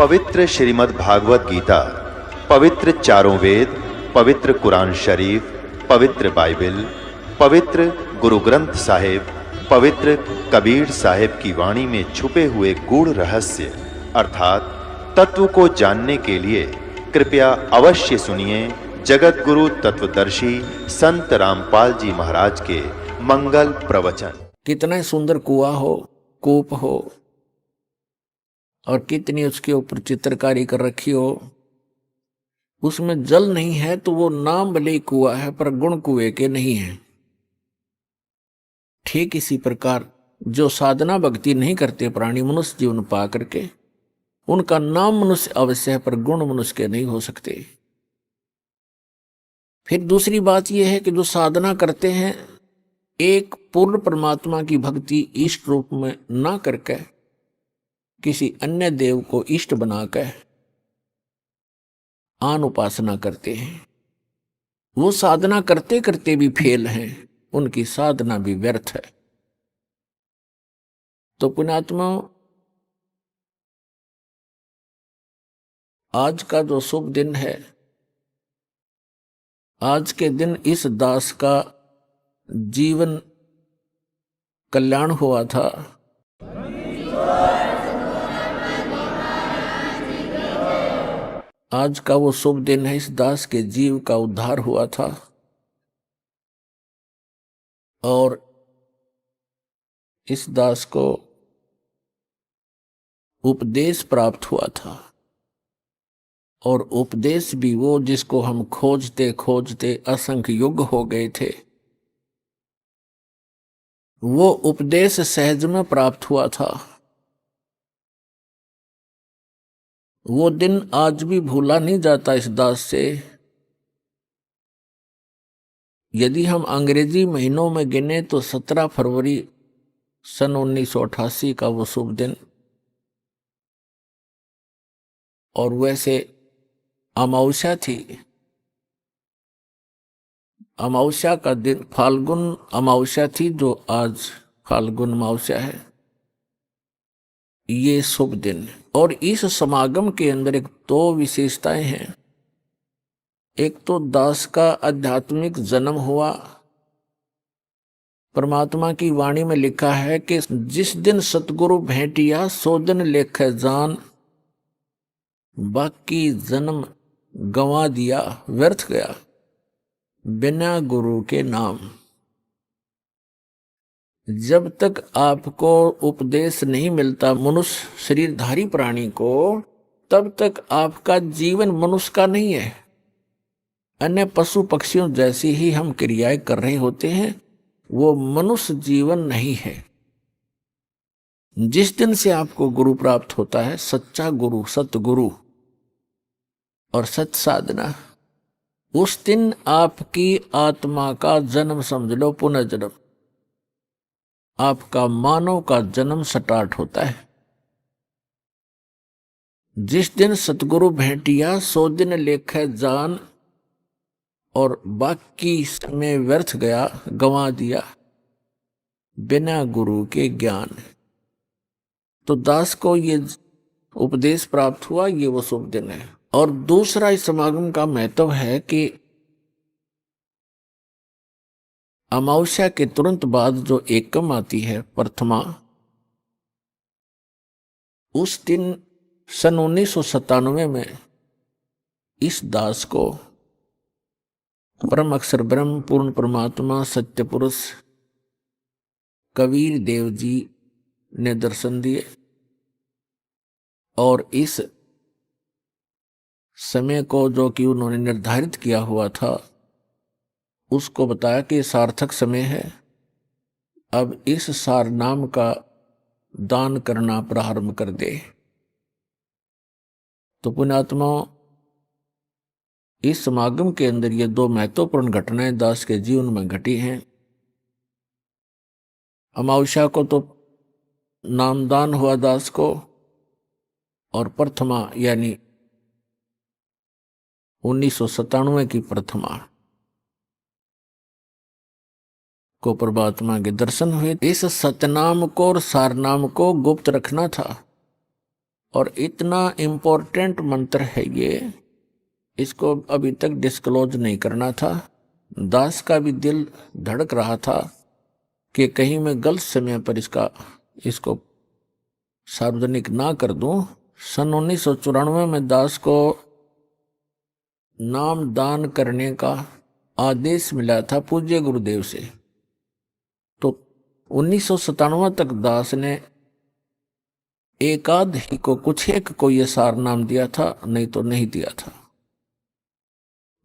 पवित्र श्रीमद् भागवत गीता, पवित्र चारों वेद, पवित्र कुरान शरीफ, पवित्र बाइबल, पवित्र गुरु ग्रंथ साहिब, पवित्र कबीर साहिब की वाणी में छुपे हुए गूढ़ रहस्य अर्थात तत्व को जानने के लिए कृपया अवश्य सुनिए जगत गुरु तत्वदर्शी संत रामपाल जी महाराज के मंगल प्रवचन। कितना सुंदर कुआं हो, कूप हो और कितनी उसके ऊपर चित्रकारी कर रखी हो, उसमें जल नहीं है तो वो नाम भले ही कुआं है पर गुण कुएं के नहीं है। ठीक इसी प्रकार जो साधना भक्ति नहीं करते प्राणी मनुष्य जीवन पा करके, उनका नाम मनुष्य अवश्य है पर गुण मनुष्य के नहीं हो सकते। फिर दूसरी बात यह है कि जो साधना करते हैं एक पूर्ण परमात्मा की भक्ति इष्ट रूप में ना करके किसी अन्य देव को इष्ट बनाकर आन उपासना करते हैं, वो साधना करते करते भी फेल हैं, उनकी साधना भी व्यर्थ है। तो पुण्यात्मा, आज का जो शुभ दिन है, आज के दिन इस दास का जीवन कल्याण हुआ था। आज का वो शुभ दिन है, इस दास के जीव का उद्धार हुआ था और इस दास को उपदेश प्राप्त हुआ था। और उपदेश भी वो जिसको हम खोजते खोजते असंख्य युग हो गए थे, वो उपदेश सहज में प्राप्त हुआ था। वो दिन आज भी भूला नहीं जाता इस दास से। यदि हम अंग्रेजी महीनों में गिने तो 17 फरवरी सन 1988 का वो शुभ दिन, और वैसे अमावस्या थी। अमावस्या का दिन फाल्गुन अमावस्या थी, जो आज फाल्गुन अमावस्या है, ये शुभ दिन। और इस समागम के अंदर एक दो विशेषताएं हैं। एक तो दास का आध्यात्मिक जन्म हुआ। परमात्मा की वाणी में लिखा है कि जिस दिन सतगुरु भेंटिया सो दिन लेखे जान, बाकी जन्म गंवा दिया व्यर्थ गया बिना गुरु के नाम। जब तक आपको उपदेश नहीं मिलता मनुष्य शरीरधारी प्राणी को, तब तक आपका जीवन मनुष्य का नहीं है। अन्य पशु पक्षियों जैसी ही हम क्रियाएं कर रहे होते हैं, वो मनुष्य जीवन नहीं है। जिस दिन से आपको गुरु प्राप्त होता है, सच्चा गुरु, सतगुरु और सत साधना, उस दिन आपकी आत्मा का जन्म समझ लो, पुनर्जन्म, आपका मानव का जन्म स्टार्ट होता है। जिस दिन सतगुरु भेंटिया सो दिन लेखे जान, और बाकी समय व्यर्थ गया गंवा दिया बिना गुरु के ज्ञान। तो दास को ये उपदेश प्राप्त हुआ, ये वो शुभ दिन है। और दूसरा इस समागम का महत्व है कि अमावस्या के तुरंत बाद जो एकम आती है, प्रथमा, उस दिन सन 1997 में इस दास को परम अक्षर ब्रह्म पूर्ण परमात्मा सत्य पुरुष कबीर देव जी ने दर्शन दिए और इस समय को जो कि उन्होंने निर्धारित किया हुआ था, उसको बताया कि सार्थक समय है, अब इस सार नाम का दान करना प्रारंभ कर दे। तो पुण्यात्मा, इस समागम के अंदर ये दो महत्वपूर्ण घटनाएं दास के जीवन में घटी हैं। अमावस्या को तो नामदान हुआ दास को, और प्रथमा यानी 1997 की प्रथमा को परमात्मा के दर्शन हुए। इस सतनाम को और सारनाम को गुप्त रखना था। और इतना इम्पोर्टेंट मंत्र है ये, इसको अभी तक डिस्क्लोज नहीं करना था। दास का भी दिल धड़क रहा था कि कहीं मैं गलत समय पर इसको सार्वजनिक ना कर दूं। सन 1994 में दास को नाम दान करने का आदेश मिला था पूज्य गुरुदेव से। तो 1997 तक दास ने एकाध ही को कुछ एक को यह सार नाम दिया था, नहीं तो नहीं दिया था।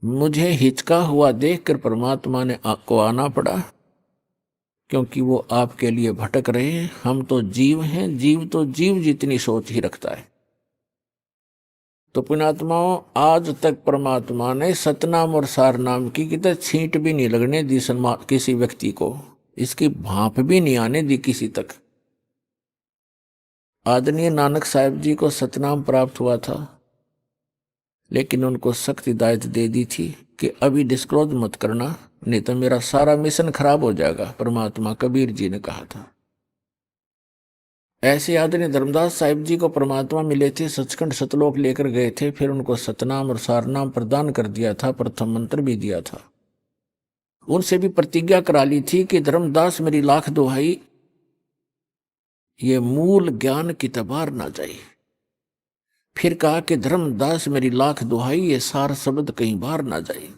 मुझे हिचका हुआ देखकर परमात्मा ने आपको आना पड़ा, क्योंकि वो आपके लिए भटक रहे हैं। हम तो जीव हैं, जीव तो जीव जितनी सोच ही रखता है। तो पुण्यात्माओं, आज तक परमात्मा ने सतनाम और सारनाम की कितने छींट भी नहीं लगने दी किसी व्यक्ति को, इसकी भाप भी नहीं आने दी किसी तक। आदरणीय नानक साहब जी को सतनाम प्राप्त हुआ था, लेकिन उनको सख्त हिदायत दे दी थी कि अभी डिस्क्लोज मत करना, नहीं तो मेरा सारा मिशन खराब हो जाएगा, परमात्मा कबीर जी ने कहा था। ऐसे आदरणीय धर्मदास साहिब जी को परमात्मा मिले थे, सचखंड सतलोक लेकर गए थे, फिर उनको सतनाम और सारनाम प्रदान कर दिया था, प्रथम मंत्र भी दिया था। उनसे भी प्रतिज्ञा करा ली थी कि धर्मदास मेरी लाख दुहाई, ये मूल ज्ञान की तबार ना जाए। फिर कहा कि धर्मदास मेरी लाख दुहाई, ये सार शब्द कहीं बाहर ना जाए।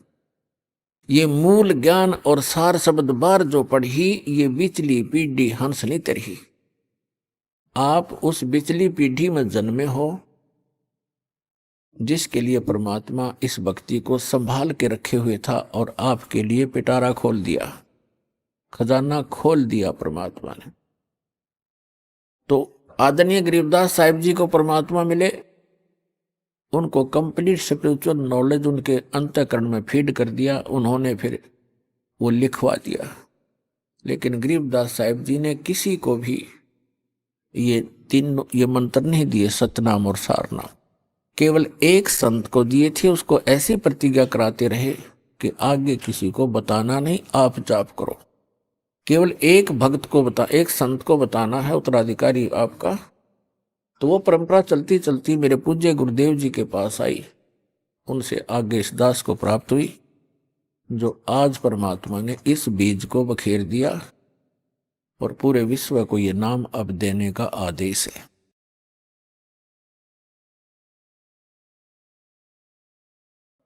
ये मूल ज्ञान और सार शब्द बार जो पढ़ी, ये बिचली पीढ़ी हंस नहीं तरही। आप उस बिचली पीढ़ी में जन्मे हो जिसके लिए परमात्मा इस भक्ति को संभाल के रखे हुए था, और आपके लिए पिटारा खोल दिया, खजाना खोल दिया परमात्मा ने। तो आदरणीय गरीबदास साहिब जी को परमात्मा मिले, उनको कंप्लीट स्पिरिचुअल नॉलेज उनके अंतःकरण में फीड कर दिया, उन्होंने फिर वो लिखवा दिया। लेकिन गरीबदास साहिब जी ने किसी को भी ये मंत्र नहीं दिए, सतनाम और सारनाम। केवल एक संत को दिए थे, उसको ऐसी प्रतिज्ञा कराते रहे कि आगे किसी को बताना नहीं, आप जाप करो। केवल एक भक्त को एक संत को बताना है, उत्तराधिकारी आपका। तो वो परंपरा चलती चलती मेरे पूज्य गुरुदेव जी के पास आई, उनसे आगे इस दास को प्राप्त हुई, जो आज परमात्मा ने इस बीज को बखेर दिया और पूरे विश्व को ये नाम अब देने का आदेश है।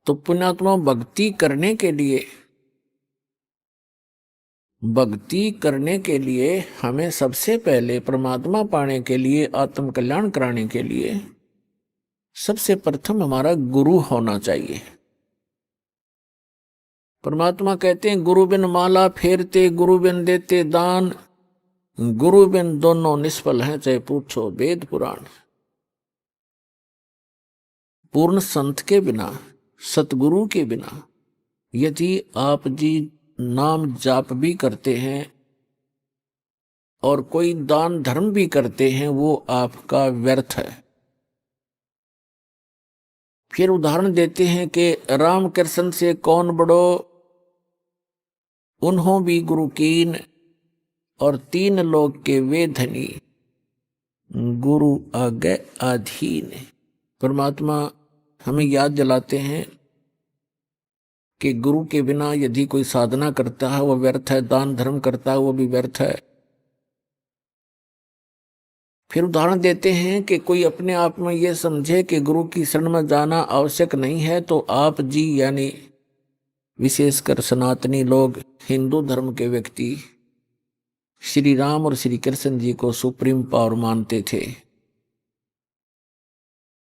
तो पुण्यात्मा, भक्ति करने के लिए हमें सबसे पहले परमात्मा पाने के लिए, आत्म कल्याण कराने के लिए सबसे प्रथम हमारा गुरु होना चाहिए। परमात्मा कहते हैं, गुरु बिन माला फेरते, गुरु बिन देते दान, गुरु बिन दोनों निष्फल हैं, चाहे पूछो वेद पुराण। पूर्ण संत के बिना, सतगुरु के बिना यदि आप जी नाम जाप भी करते हैं और कोई दान धर्म भी करते हैं, वो आपका व्यर्थ है। फिर उदाहरण देते हैं कि राम कृष्ण से कौन बड़ो, उन्हों भी गुरु कीन, और तीन लोग के वे धनी, गुरु आगे अधीन। परमात्मा हमें याद दिलाते हैं कि गुरु के बिना यदि कोई साधना करता है वो व्यर्थ है, दान धर्म करता है वो भी व्यर्थ है। फिर उदाहरण देते हैं कि कोई अपने आप में ये समझे कि गुरु की शरण में जाना आवश्यक नहीं है, तो आप जी यानी विशेषकर सनातनी लोग, हिंदू धर्म के व्यक्ति श्री राम और श्री कृष्ण जी को सुप्रीम पावर मानते थे।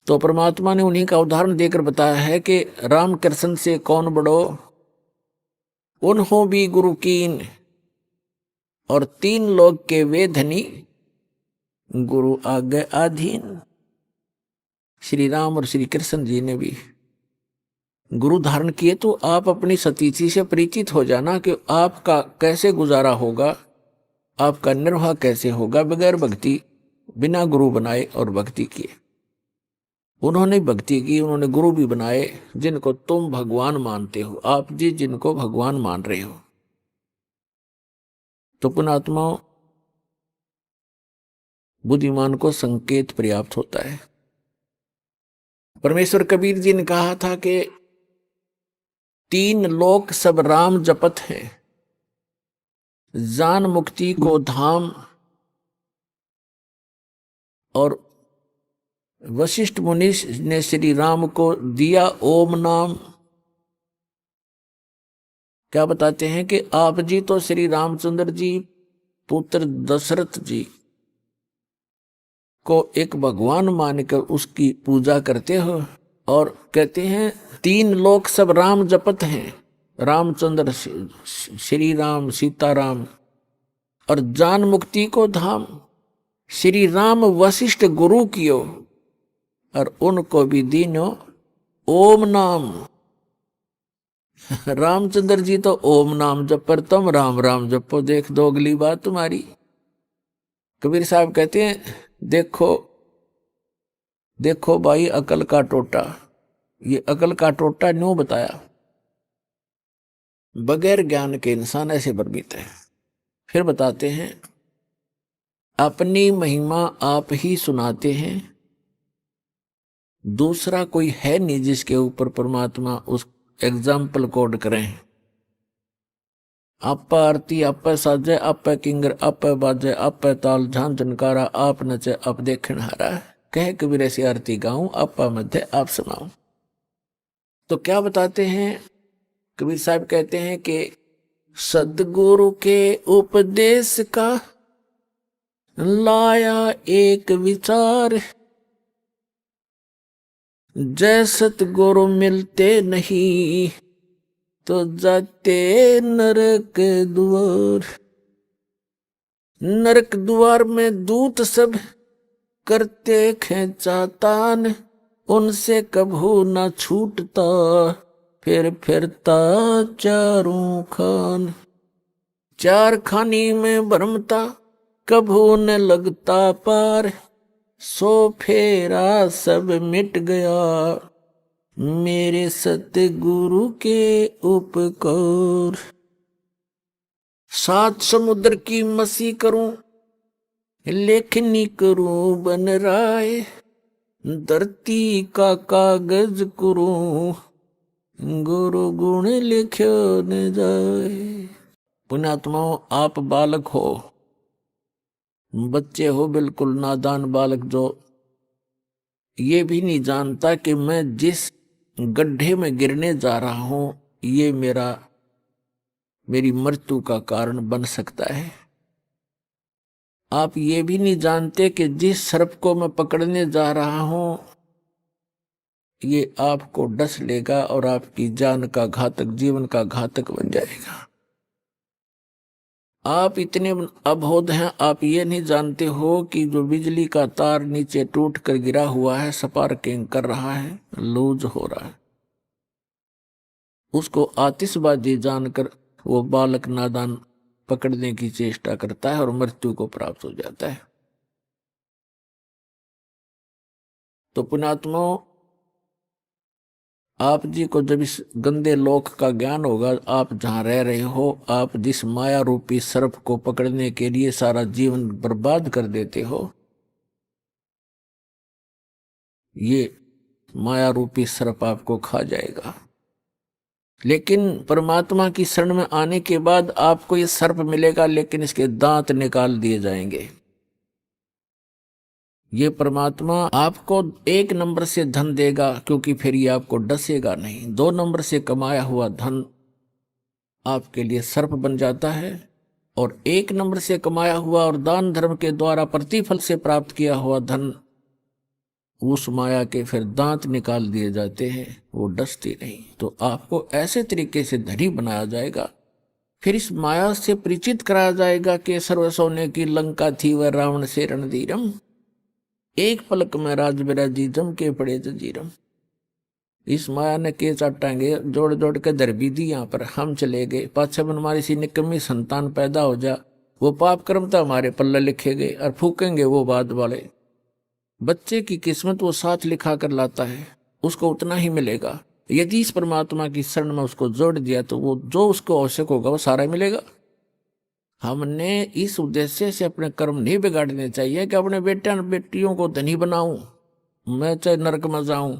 तो परमात्मा ने उन्हीं का उदाहरण देकर बताया है कि राम कृष्ण से कौन बड़ो, उन्हों भी गुरु कीन, और तीन लोग के वे धनी, गुरु आगे अधीन। श्री राम और श्री कृष्ण जी ने भी गुरु धारण किए। तो आप अपनी सतीथि से परिचित हो जाना कि आपका कैसे गुजारा होगा, आपका निर्वाह कैसे होगा बगैर भक्ति, बिना गुरु बनाए और भक्ति किए। उन्होंने भक्ति की, उन्होंने गुरु भी बनाए जिनको तुम भगवान मानते हो, आप जी जिनको भगवान मान रहे हो। तो पुण्यात्माओं, बुद्धिमान को संकेत पर्याप्त होता है। परमेश्वर कबीर जी ने कहा था कि 3 लोक सब राम जपत है, जान मुक्ति को धाम। और वशिष्ठ मुनि ने श्री राम को दिया ओम नाम। क्या बताते हैं कि आप जी तो श्री रामचंद्र जी पुत्र दशरथ जी को एक भगवान मानकर उसकी पूजा करते हो, और कहते हैं 3 लोक सब राम जपत हैं, रामचंद्र श्री राम सीताराम, और जान मुक्ति को धाम। श्री राम वशिष्ठ गुरु कियो और उनको भी दीनो ओम नाम। रामचंद्र जी तो ओम नाम जप पर, तुम राम राम जपो, देख दो अगली बात तुम्हारी। कबीर साहब कहते हैं देखो देखो भाई अकल का टोटा। ये अकल का टोटा न्यों बताया, बगैर ज्ञान के इंसान ऐसे भ्रमित है। फिर बताते हैं अपनी महिमा आप ही सुनाते हैं, दूसरा कोई है नहीं जिसके ऊपर परमात्मा उस एग्जाम्पल कोड करें। आप आरती आप साजे आप किंगर आप बाजे आप ताल झान झनकारा आप नचे आप देखण हारा, कह कबीर ऐसी आरती गाऊं आप मध्य आप सुनाऊं। तो क्या बताते हैं कबीर साहब, कहते हैं कि सदगुरु के उपदेश का लाया एक विचार, जय सतगुरु मिलते नहीं तो जाते नरक द्वार। नरक द्वार में दूत सब करते खेचातान, उनसे कभू न छूटता फिर फिरता चारों खान। 4 खानी में भरमता कभू न लगता पार, सो फेरा सब मिट गया मेरे सतगुरु के उपकार। 7 समुद्र की मसी करूं लेखनी करूं बन राय, धरती का कागज करूं गुरु गुण लिख्यो न जाए। पुण्यात्माओं, आप बालक हो, बच्चे हो, बिल्कुल नादान बालक, जो ये भी नहीं जानता कि मैं जिस गड्ढे में गिरने जा रहा हूं ये मेरी मृत्यु का कारण बन सकता है। आप ये भी नहीं जानते कि जिस सर्प को मैं पकड़ने जा रहा हूं ये आपको डस लेगा और आपकी जान का घातक, जीवन का घातक बन जाएगा। आप इतने अबोध हैं, आप ये नहीं जानते हो कि जो बिजली का तार नीचे टूट कर गिरा हुआ है, स्पार्किंग कर रहा है, लूज हो रहा है, उसको आतिशबाजी जानकर वो बालक नादान पकड़ने की चेष्टा करता है और मृत्यु को प्राप्त हो जाता है। तो पुण्यात्माओं, आप जी को जब इस गंदे लोक का ज्ञान होगा, आप जहां रह रहे हो, आप जिस माया रूपी सर्प को पकड़ने के लिए सारा जीवन बर्बाद कर देते हो, ये माया रूपी सर्प आपको खा जाएगा। लेकिन परमात्मा की शरण में आने के बाद आपको ये सर्प मिलेगा, लेकिन इसके दांत निकाल दिए जाएंगे। ये परमात्मा आपको 1 नंबर से धन देगा, क्योंकि फिर ये आपको डसेगा नहीं। 2 नंबर से कमाया हुआ धन आपके लिए सर्प बन जाता है, और 1 नंबर से कमाया हुआ और दान धर्म के द्वारा प्रतिफल से प्राप्त किया हुआ धन, उस माया के फिर दांत निकाल दिए जाते हैं, वो डसती नहीं। तो आपको ऐसे तरीके से धनी बनाया जाएगा, फिर इस माया से परिचित कराया जाएगा कि सर्व सोने की लंका थी वह रावण से रणधीरम, एक पलक में राज बिराजी जम के पड़े जजीरम। इस माया ने के चाटांगे जोड़ जोड़ के धर भी दी, यहाँ पर हम चले गए, पाछे बन हमारी सी निकम्मी संतान पैदा हो जा, वो पाप कर्म तो हमारे पल्ले लिखे गए और फूकेंगे वो बाद वाले। बच्चे की किस्मत वो साथ लिखा कर लाता है, उसको उतना ही मिलेगा। यदि इस परमात्मा की शरण में उसको जोड़ दिया तो वो जो उसको आवश्यक होगा वो सारा मिलेगा। हमने इस उद्देश्य से अपने कर्म नहीं बिगाड़ने चाहिए कि अपने बेटियों को धनी बनाऊं, मैं चाहे नरक में जाऊं,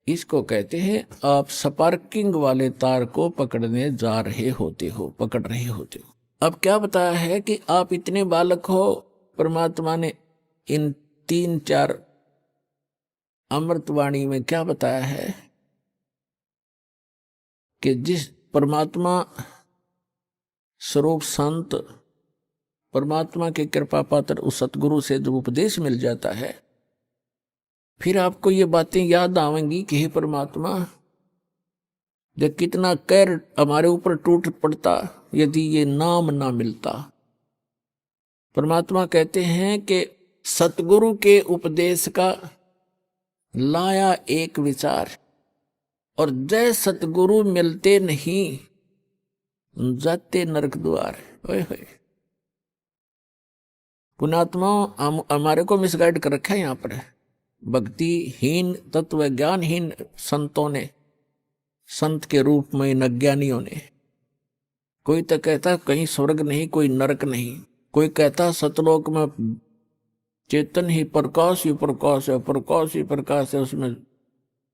इसको कहते हैं आप स्पार्किंग वाले तार को पकड़ने जा रहे होते हो, पकड़ रहे होते हो। अब क्या बताया है कि आप इतने बालक हो, परमात्मा ने इन 3-4 अमृतवाणी में क्या बताया है कि जिस परमात्मा स्वरूप संत, परमात्मा के कृपा पात्र उस सतगुरु से जब उपदेश मिल जाता है, फिर आपको ये बातें याद आवेंगी कि हे परमात्मा, जब कितना कहर हमारे ऊपर टूट पड़ता यदि ये नाम ना मिलता। परमात्मा कहते हैं कि सतगुरु के उपदेश का लाया एक विचार, और जय सतगुरु मिलते नहीं जाते नरक द्वार। ओए होए, पुणात्मा हमारे को मिसगाइड कर रखा है यहाँ पर। भक्तिहीन तत्व ज्ञानहीन संतों ने, संत के रूप में इन अज्ञानियों ने, कोई तो कहता कहीं स्वर्ग नहीं कोई नरक नहीं, कोई कहता सतलोक में चेतन ही प्रकाश ही प्रकाश है, प्रकाश ही प्रकाश है, उसमें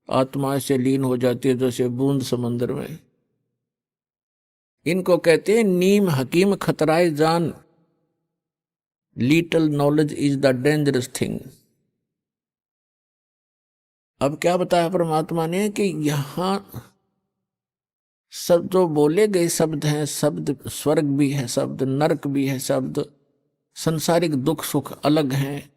आत्मा से लीन हो जाती है जैसे बूंद समंदर में। इनको कहते हैं नीम हकीम खतराए जान, little knowledge is the dangerous thing. अब क्या बताया परमात्मा ने कि यहां सब जो बोले गए शब्द हैं, शब्द स्वर्ग भी है, शब्द नरक भी है, शब्द संसारिक दुख सुख अलग हैं।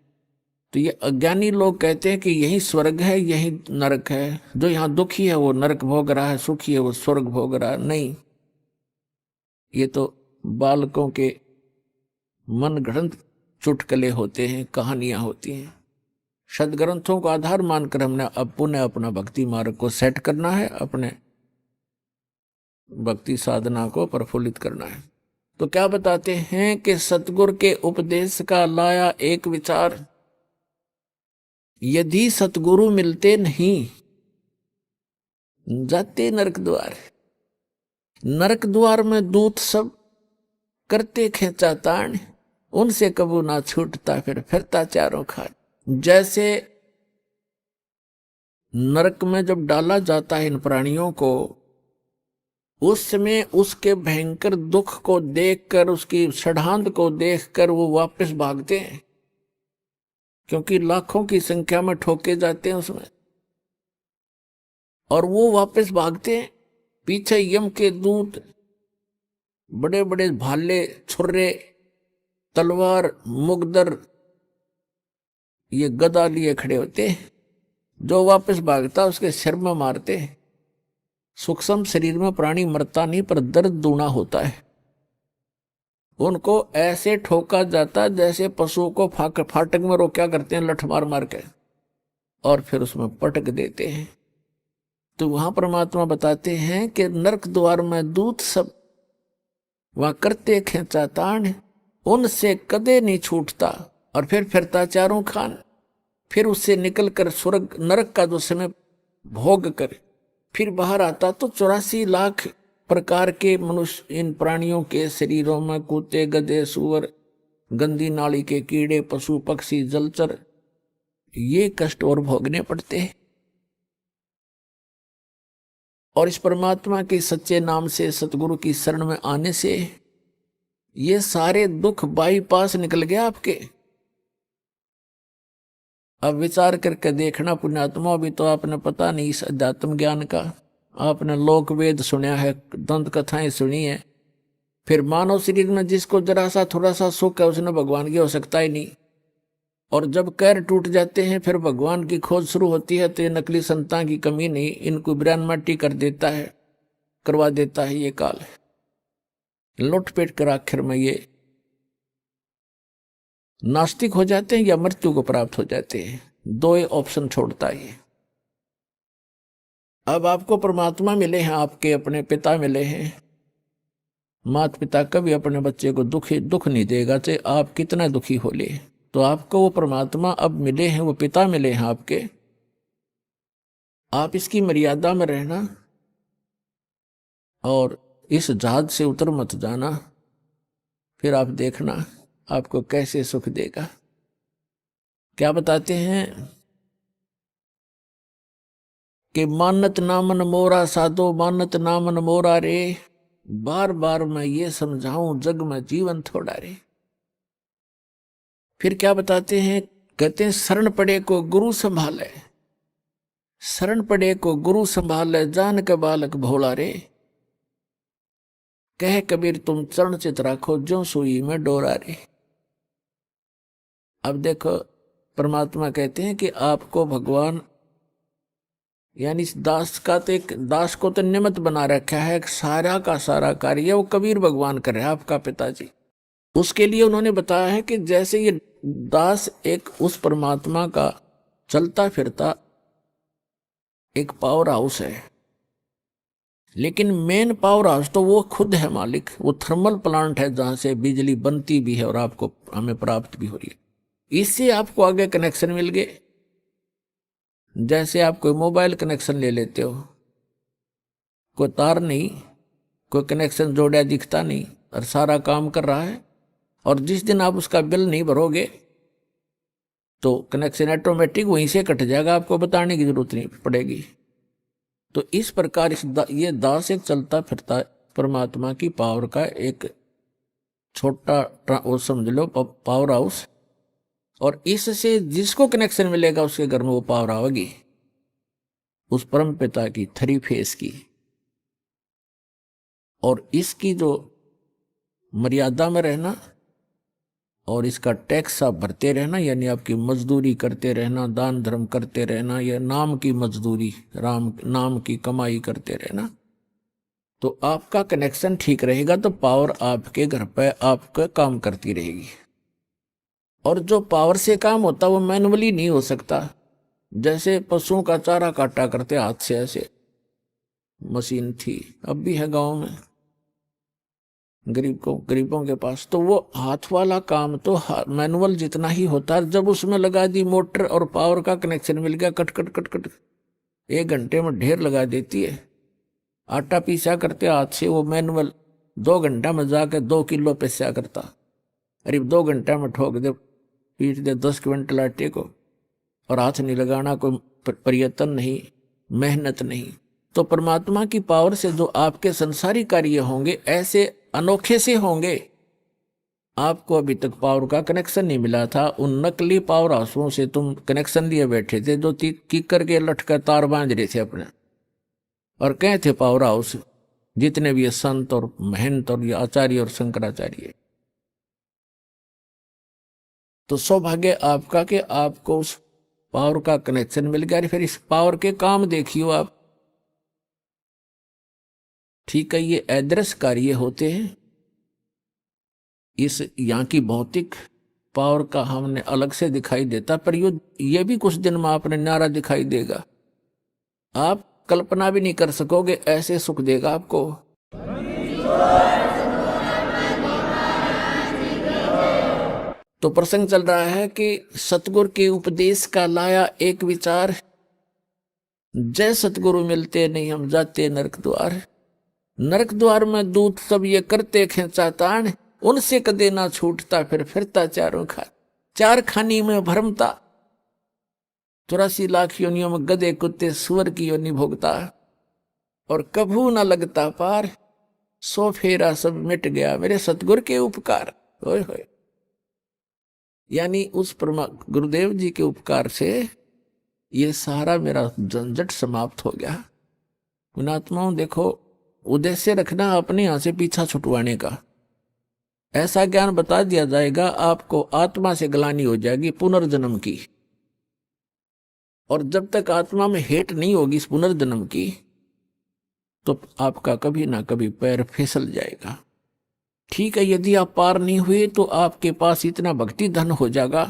तो ये अज्ञानी लोग कहते हैं कि यही स्वर्ग है यही नरक है, जो यहाँ दुखी है वो नरक भोग रहा है, सुखी है वो स्वर्ग भोग रहा है। नहीं, ये तो बालकों के मन गढ़ंत चुटकले होते हैं, कहानियां होती हैं। सदग्रंथों को आधार मानकर हमने अब पुनः अपना भक्ति मार्ग को सेट करना है, अपने भक्ति साधना को प्रफुल्लित करना है। तो क्या बताते हैं कि सतगुरु के उपदेश का लाया एक विचार, यदि सतगुरु मिलते नहीं जाते नरक द्वार। नरक द्वार में दूत सब करते खेचा ताण, उनसे कबू ना छूटता फिरता चारों खान। जैसे नरक में जब डाला जाता है इन प्राणियों को, उस समय उसके भयंकर दुख को देखकर, उसकी षड्हांत को देखकर वो वापस भागते हैं, क्योंकि लाखों की संख्या में ठोके जाते हैं उसमें, और वो वापस भागते हैं। पीछे यम के दूत बड़े बड़े भाले, छुर्रे, तलवार, मुगदर, ये गदा लिए खड़े होते हैं। जो वापस भागता उसके सिर में मारते हैं। सूक्ष्म शरीर में प्राणी मरता नहीं पर दर्द दूना होता है। उनको ऐसे ठोका जाता जैसे पशुओं को फाटक में रोका करते हैं लठ मार मार के, और फिर उसमें पटक देते हैं। तो वहां परमात्मा बताते हैं कि नरक द्वार में दूत सब वहां करते खेचा ताण, उनसे कदे नहीं छूटता, और फिर फिरता चारों खान। फिर उससे निकलकर स्वर्ग नरक का जो समय भोग कर फिर बाहर आता तो 84 लाख प्रकार के मनुष्य इन प्राणियों के शरीरों में, कुत्ते, गधे, सूअर, गंदी नाली के कीड़े, पशु पक्षी, जलचर, ये कष्ट और भोगने पड़ते हैं। और इस परमात्मा के सच्चे नाम से, सतगुरु की शरण में आने से ये सारे दुख बाईपास निकल गया आपके। अब विचार करके देखना पुण्यात्मा, भी तो आपने पता नहीं इस अध्यात्म ज्ञान का, आपने लोक वेद सुना है, दंत कथाएं सुनी है, फिर मानव शरीर में जिसको जरा सा थोड़ा सा सुख है उसने भगवान की हो सकता ही नहीं। और जब कैर टूट जाते हैं फिर भगवान की खोज शुरू होती है, तो ये नकली संतान की कमी नहीं, इनको बिरान माटी कर देता है, करवा देता है ये काल। लुटपेट कर आखिर में ये नास्तिक हो जाते हैं या मृत्यु को प्राप्त हो जाते हैं। दो ही ऑप्शन छोड़ता है। अब आपको परमात्मा मिले हैं, आपके अपने पिता मिले हैं। माता पिता कभी अपने बच्चे को दुख नहीं देगा, चाहे आप कितना दुखी हो ले। तो आपको वो परमात्मा अब मिले हैं, वो पिता मिले हैं आपके। आप इसकी मर्यादा में रहना और इस जहाज से उतर मत जाना, फिर आप देखना आपको कैसे सुख देगा। क्या बताते हैं कि मानत नामन मोरा साधो मानत नामन मोरा रे, बार बार मैं ये समझाऊं जग में जीवन थोड़ा रे। फिर क्या बताते हैं, कहते हैं शरण पड़े को गुरु संभाले, शरण पड़े को गुरु संभाले, जान के बालक भोला रे। कह कबीर तुम चरण चित राखो, जो सुई में डोरा रे। अब देखो परमात्मा कहते हैं कि आपको भगवान यानी इस दास का तो एक दास को तो निमित्त बना रखा है, सारा का सारा कार्य वो कबीर भगवान कर रहे हैं, आपका पिताजी। उसके लिए उन्होंने बताया है कि जैसे ये दास एक उस परमात्मा का चलता फिरता एक पावर हाउस है, लेकिन मेन पावर हाउस तो वो खुद है मालिक। वो थर्मल प्लांट है जहां से बिजली बनती भी है और आपको हमें प्राप्त भी हो रही है। इससे आपको आगे कनेक्शन मिल गए। जैसे आप कोई मोबाइल कनेक्शन ले लेते हो, कोई तार नहीं, कोई कनेक्शन जोड़ा दिखता नहीं और सारा काम कर रहा है, और जिस दिन आप उसका बिल नहीं भरोगे तो कनेक्शन ऑटोमेटिक वहीं से कट जाएगा, आपको बताने की जरूरत नहीं पड़ेगी। तो इस प्रकार ये दास एक चलता फिरता परमात्मा की पावर का एक छोटा वो समझ लो पावर हाउस, और इससे जिसको कनेक्शन मिलेगा उसके घर में वो पावर आएगी, उस परम पिता की थ्री फेस की। और इसकी जो मर्यादा में रहना और इसका टैक्स आप भरते रहना, यानी आपकी मजदूरी करते रहना, दान धर्म करते रहना, या नाम की मजदूरी, नाम की कमाई करते रहना, तो आपका कनेक्शन ठीक रहेगा, तो पावर आपके घर पे आपका काम करती रहेगी। और जो पावर से काम होता वो मैनुअली नहीं हो सकता। जैसे पशुओं का चारा काटा करते हाथ से, ऐसे मशीन थी, अब भी है गांव में गरीबों के पास, तो वो हाथ वाला काम तो मैनुअल जितना ही होता है। जब उसमें लगा दी मोटर और पावर का कनेक्शन मिल गया, कट कट कट कट 1 घंटे में ढेर लगा देती है। आटा पीसा करते हाथ से, वो मैनुअल 2 घंटा में जाकर 2 किलो पिसा करता। अरे 2 घंटा में ठोक दे, पीट दे 10 क्विंटल आटे को, और हाथ नहीं लगाना, कोई प्रयत्न नहीं, मेहनत नहीं। तो परमात्मा की पावर से जो आपके संसारी कार्य होंगे ऐसे अनोखे से होंगे। आपको अभी तक पावर का कनेक्शन नहीं मिला था, उन नकली पावर हाउसों से तुम कनेक्शन लिए बैठे थे, जो कीकर के लटकर तार बांध रहे थे अपने, और कहे थे पावर हाउस जितने भी संत और महंत और आचार्य और शंकराचार्य। तो सौभाग्य आपका कि आपको उस पावर का कनेक्शन मिल गया। फिर इस पावर के काम देखियो आप, ठीक है, ये अदृश्य कार्य होते हैं। इस यहाँ की भौतिक पावर का हमने अलग से दिखाई देता, पर ये भी कुछ दिन में आपने न्यारा दिखाई देगा। आप कल्पना भी नहीं कर सकोगे, ऐसे सुख देगा आपको। तो प्रसंग चल रहा है कि सतगुरु के उपदेश का लाया एक विचार, जय सतगुरु मिलते नहीं हम जाते नरक द्वार। नरक द्वार में दूत सब ये करते खेचा तान, उनसे कदे ना छूटता फिर फिरता चार खानी में भरमता। 84 लाख योनियों में गधे कुत्ते सुअर की योनि भोगता, और कभू ना लगता पार, 100 फेरा सब मिट गया मेरे सतगुरु के उपकार। होय होय, यानी उस गुरुदेव जी के उपकार से ये सारा मेरा झंझट समाप्त हो गया। पुणात्माओं देखो, उद्देश्य रखना अपने यहां से पीछा छुटवाने का। ऐसा ज्ञान बता दिया जाएगा, आपको आत्मा से ग्लानि हो जाएगी पुनर्जन्म की, और जब तक आत्मा में हेट नहीं होगी इस पुनर्जन्म की, तो आपका कभी ना कभी पैर फिसल जाएगा। ठीक है, यदि आप पार नहीं हुए तो आपके पास इतना भक्ति धन हो जाएगा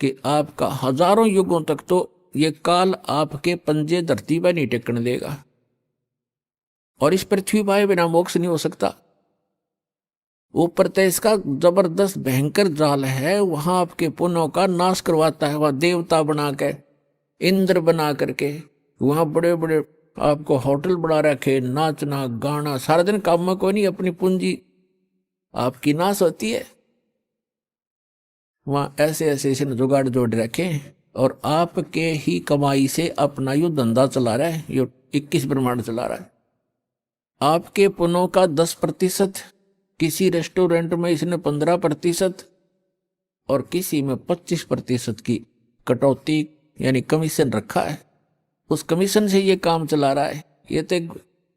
कि आपका हजारों युगों तक तो ये काल आपके पंजे धरती पर नहीं टेकने देगा, और इस पृथ्वी पर बिना मोक्ष नहीं हो सकता। ऊपर तो इसका जबरदस्त भयंकर जाल है, वहां आपके पुण्यों का नाश करवाता है। वहां देवता बना के, इंद्र बना करके, वहां बड़े बड़े आपको होटल बना रखे, नाचना गाना, सारा दिन काम में कोई नहीं, अपनी पूंजी आपकी नाश होती है। वहां ऐसे ऐसे जुगाड़ जोड़ रखे, और आपके ही कमाई से अपना यो धंधा चला रहा है, यो 21 ब्रह्मांड चला रहा है। आपके पुनों का 10%, किसी रेस्टोरेंट में इसने 15% और किसी में 25% की कटौती यानी कमीशन रखा है। उस कमीशन से ये काम चला रहा है। ये तो एक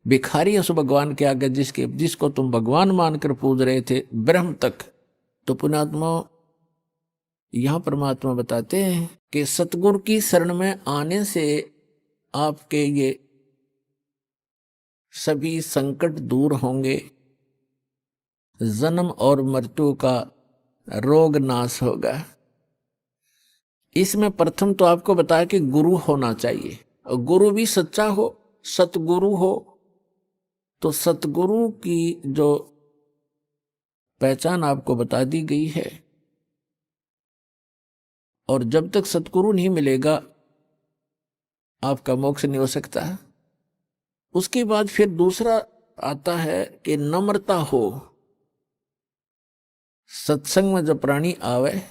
भिखारी है उस भगवान के आगे, जिसको तुम भगवान मानकर पूज रहे थे ब्रह्म तक। तो पुण्यात्मा, यहां परमात्मा बताते हैं कि सतगुरु की शरण में आने से आपके ये सभी संकट दूर होंगे, जन्म और मृत्यु का रोग नाश होगा। इसमें प्रथम तो आपको बताया कि गुरु होना चाहिए, और गुरु भी सच्चा हो, सतगुरु हो। तो सतगुरु की जो पहचान आपको बता दी गई है, और जब तक सतगुरु नहीं मिलेगा आपका मोक्ष नहीं हो सकता। उसके बाद फिर दूसरा आता है कि नम्रता हो। सत्संग में जब प्राणी आवे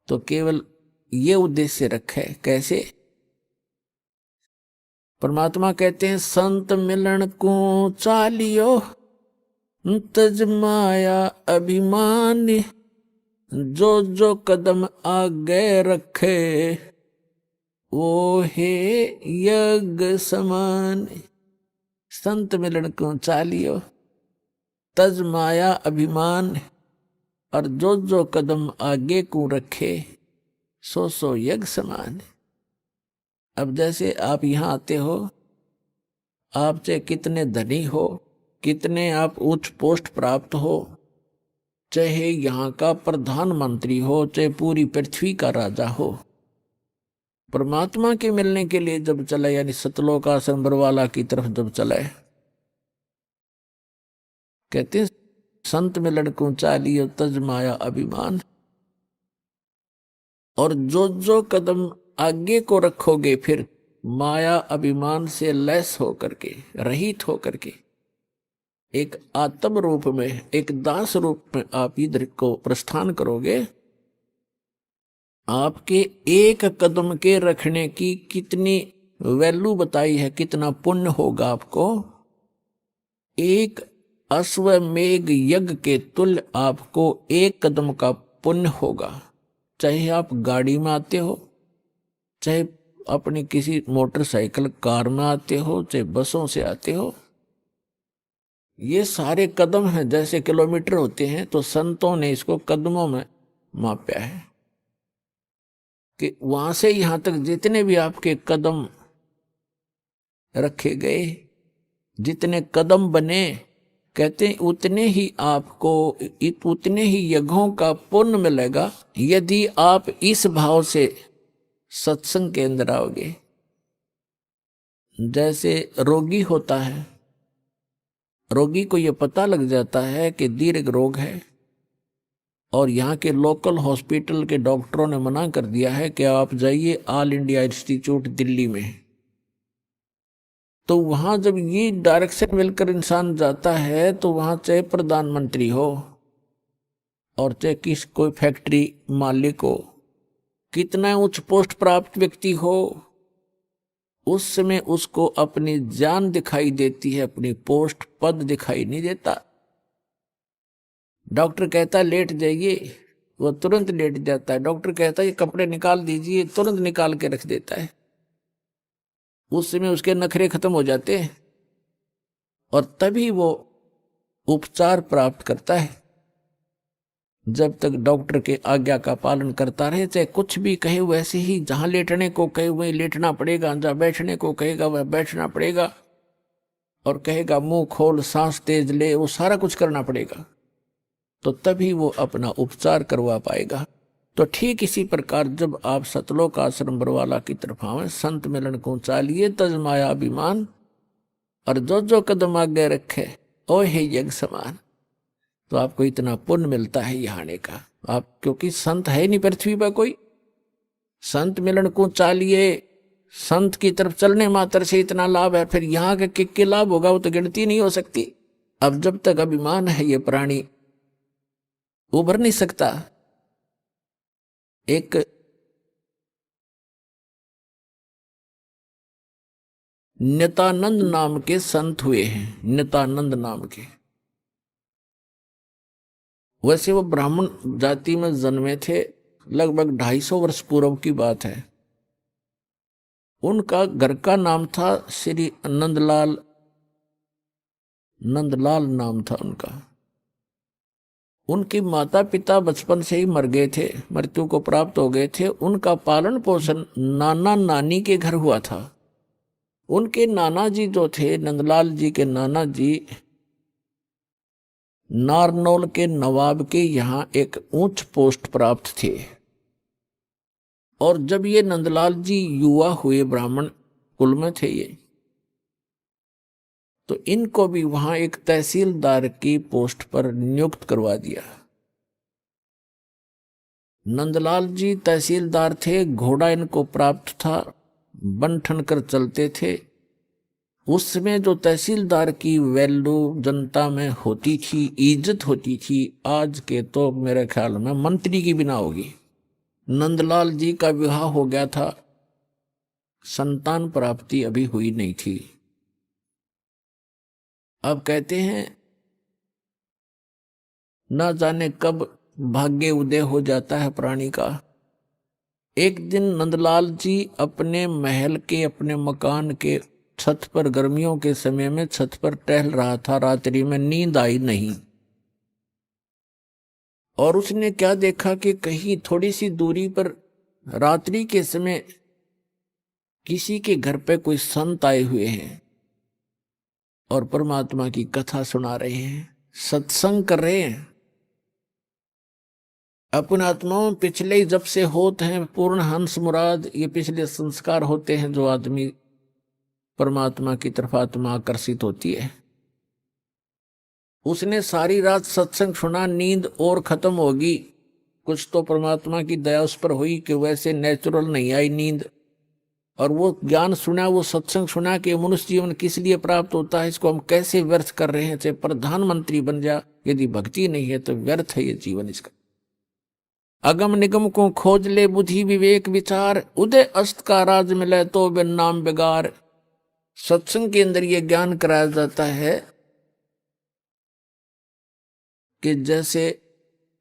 तो केवल ये उद्देश्य रखे। कैसे? परमात्मा कहते हैं, संत मिलन को चालियो तज माया अभिमान, जो जो कदम आगे रखे वो है यज्ञ समान। संत मिलन को चालियो तज माया अभिमान, और जो जो कदम आगे को रखे सो सो यज्ञ समान। अब जैसे आप यहाँ आते हो, आप चाहे कितने धनी हो, कितने आप उच्च पोस्ट प्राप्त हो, चाहे यहाँ का प्रधानमंत्री हो, चाहे पूरी पृथ्वी का राजा हो, परमात्मा के मिलने के लिए जब चले, यानी सतलोक आश्रम बरवाला की तरफ जब चले, कहते हैं संत मिलन को चालियो तज माया अभिमान, और जो जो कदम आगे को रखोगे फिर माया अभिमान से लैस होकर के, रहित होकर के, एक आत्म रूप में, एक दास रूप में आप इधर को प्रस्थान करोगे। आपके एक कदम के रखने की कितनी वैल्यू बताई है, कितना पुण्य होगा आपको। एक अश्वमेघ यज्ञ के तुल्य आपको एक कदम का पुण्य होगा। चाहे आप गाड़ी में आते हो, चाहे अपनी किसी मोटरसाइकिल कार में आते हो, चाहे बसों से आते हो, ये सारे कदम हैं। जैसे किलोमीटर होते हैं तो संतों ने इसको कदमों में मापा है कि वहां से यहां तक जितने भी आपके कदम रखे गए, जितने कदम बने, कहते हैं उतने ही आपको, उतने ही यज्ञों का पुण्य मिलेगा यदि आप इस भाव से सत्संग के अंदर आओगे। जैसे रोगी होता है, रोगी को यह पता लग जाता है कि दीर्घ रोग है, और यहाँ के लोकल हॉस्पिटल के डॉक्टरों ने मना कर दिया है कि आप जाइए ऑल इंडिया इंस्टीट्यूट दिल्ली में। तो वहां जब ये डायरेक्शन मिलकर इंसान जाता है तो वहां चाहे प्रधानमंत्री हो और चाहे किस कोई फैक्ट्री मालिक हो, कितना उच्च पोस्ट प्राप्त व्यक्ति हो, उस समय उसको अपनी जान दिखाई देती है, अपनी पोस्ट पद दिखाई नहीं देता। डॉक्टर कहता है लेट जाइए, वो तुरंत लेट जाता है। डॉक्टर कहता है ये कपड़े निकाल दीजिए, तुरंत निकाल के रख देता है। उस समय उसके नखरे खत्म हो जाते हैं और तभी वो उपचार प्राप्त करता है। जब तक डॉक्टर के आज्ञा का पालन करता रहे, चाहे कुछ भी कहे वैसे ही, जहां लेटने को कहे वहीं लेटना पड़ेगा, जहां बैठने को कहेगा वह बैठना पड़ेगा, और कहेगा मुंह खोल सांस तेज ले, वो सारा कुछ करना पड़ेगा, तो तभी वो अपना उपचार करवा पाएगा। तो ठीक इसी प्रकार जब आप सतलोक आश्रम बरवाला की तरफ आवे, संत मिलन को चालिए तज माया अभिमान, और जो जो कदम आगे रखे ओ हे यज्ञ समान, तो आपको इतना पुण्य मिलता है यहाँ आने का। आप क्योंकि संत है नहीं पृथ्वी पर कोई, संत मिलन को चालिए, संत की तरफ चलने मात्र से इतना लाभ है, फिर यहाँ के कितने लाभ होगा वो तो गिनती नहीं हो सकती। अब जब तक अभिमान है ये प्राणी उभर नहीं सकता। एक नित्यानंद नाम के संत हुए हैं, नित्यानंद नाम के। वैसे वो ब्राह्मण जाति में जन्मे थे, लगभग 250 वर्ष पूर्व की बात है। उनका घर का नाम था श्री नंदलाल, नंदलाल नाम था उनका। उनके माता पिता बचपन से ही मर गए थे, मृत्यु को प्राप्त हो गए थे। उनका पालन पोषण नाना नानी के घर हुआ था। उनके नाना जी जो थे, नंदलाल जी के नाना जी नारनौल के नवाब के यहाँ एक उच्च पोस्ट प्राप्त थे। और जब ये नंदलाल जी युवा हुए, ब्राह्मण कुल में थे ये, तो इनको भी वहां एक तहसीलदार की पोस्ट पर नियुक्त करवा दिया। नंदलाल जी तहसीलदार थे, घोड़ा इनको प्राप्त था, बन ठन कर चलते थे। उसमें जो तहसीलदार की वैल्यू जनता में होती थी, इज्जत होती थी, आज के तो मेरे ख्याल में मंत्री की बिना होगी। नंदलाल जी का विवाह हो गया था, संतान प्राप्ति अभी हुई नहीं थी। अब कहते हैं ना जाने कब भाग्य उदय हो जाता है प्राणी का। एक दिन नंदलाल जी अपने महल के, अपने मकान के छत पर, गर्मियों के समय में छत पर टहल रहा था। रात्रि में नींद आई नहीं, और उसने क्या देखा कि कहीं थोड़ी सी दूरी पर रात्रि के समय किसी के घर पे कोई संत आए हुए हैं और परमात्मा की कथा सुना रहे हैं, सत्संग कर रहे हैं। अपने आत्माओं पिछले जब से होते हैं पूर्ण हंस मुराद, ये पिछले संस्कार होते हैं जो आदमी परमात्मा की तरफ आत्मा आकर्षित होती है। उसने सारी रात सत्संग सुना, नींद और खत्म होगी। कुछ तो परमात्मा की दया उस पर हुई कि वैसे नेचुरल नहीं आई नींद, और वो ज्ञान सुना, वो सत्संग सुना कि मनुष्य जीवन किस लिए प्राप्त होता है, इसको हम कैसे व्यर्थ कर रहे हैं। चाहे प्रधानमंत्री बन जा, यदि भक्ति नहीं है तो व्यर्थ है ये जीवन इसका। अगम निगम को खोज ले बुद्धि विवेक विचार, उदय अस्त का राज मिले तो बिन नाम बेगार। सत्संग के अंदर ये ज्ञान कराया जाता है कि जैसे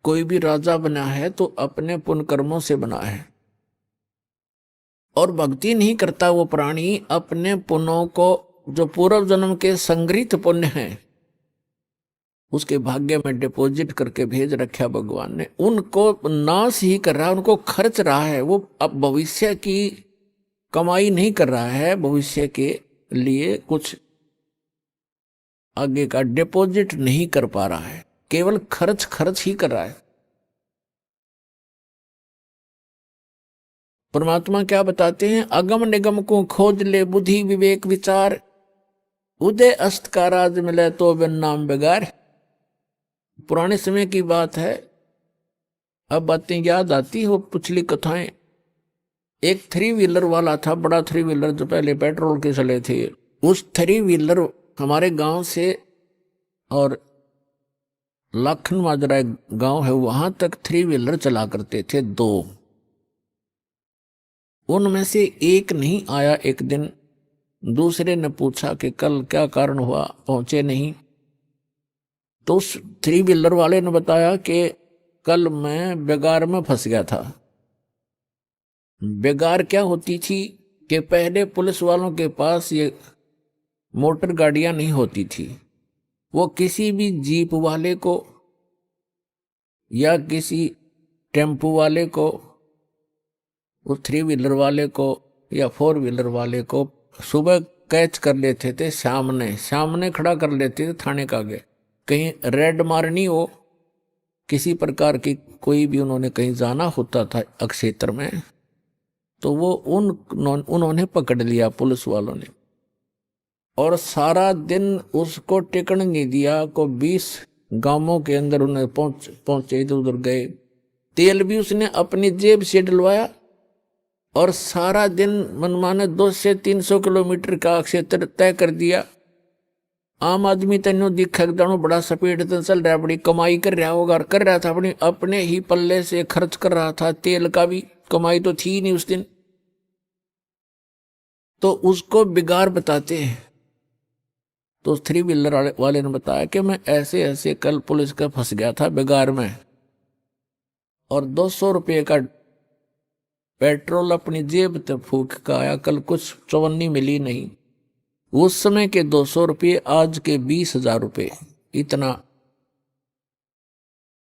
कोई भी राजा बना है तो अपने पुण्य कर्मों से बना है, और भक्ति नहीं करता वो प्राणी अपने पुण्यों को, जो पूर्व जन्म के संग्रहित पुण्य हैं, उसके भाग्य में डिपॉजिट करके भेज रखा भगवान ने, उनको नाश ही कर रहा है, उनको खर्च रहा है। वो अब भविष्य की कमाई नहीं कर रहा है, भविष्य के लिए कुछ आगे का डिपॉजिट नहीं कर पा रहा है, केवल खर्च ही कर रहा है। परमात्मा क्या बताते हैं, अगम निगम को खोज ले बुद्धि विवेक विचार, उदय अस्त का राज मिले तो बिन नाम बेगार। पुराने समय की बात है, अब बातें याद आती हो पिछली कथाएं। एक 3 व्हीलर वाला था, बड़ा 3 व्हीलर जो पहले पेट्रोल के चले थे। उस 3 व्हीलर हमारे गांव से, और लाखन माजरा गांव है, वहां तक 3 व्हीलर चला करते थे 2। उनमें से एक नहीं आया। एक दिन दूसरे ने पूछा कि कल क्या कारण हुआ, पहुंचे नहीं। तो उस 3 व्हीलर वाले ने बताया कि कल मैं बेगार में फंस गया था। बेगार क्या होती थी कि पहले पुलिस वालों के पास ये मोटर गाड़ियां नहीं होती थी। वो किसी भी जीप वाले को या किसी टेम्पो वाले को, उस 3 व्हीलर वाले को या 4 व्हीलर वाले को सुबह कैच कर लेते थे, सामने खड़ा कर लेते थे थाने के आगे। कहीं रेड मारनी हो, किसी प्रकार की कोई भी उन्होंने कहीं जाना होता था क्षेत्र में, तो वो उन्होंने पकड़ लिया पुलिस वालों ने, और सारा दिन उसको टिकने नहीं दिया। को 20 गांवों के अंदर उन्हें पहुंचे, इधर उधर गए। तेल भी उसने अपनी जेब से डलवाया, और सारा दिन मनमाने 200 से 300 किलोमीटर का क्षेत्र तय कर दिया। आम आदमी तेनो दिखा जानो बड़ा स्पीड से चल रहा, बड़ी कमाई कर रहा होगा, और कर रहा था अपने ही पल्ले से खर्च कर रहा था। तेल का भी कमाई तो थी नहीं उस दिन। तो उसको बिगाड़ बताते हैं। तो 3 व्हीलर वाले ने बताया कि मैं ऐसे ऐसे कल पुलिस का फंस गया था बिगाड़ में, और 200 रुपये का पेट्रोल अपनी जेब तक फूक का आया, कल कुछ चवन्नी मिली नहीं। उस समय के 200 रुपये आज के 20,000 रुपये, इतना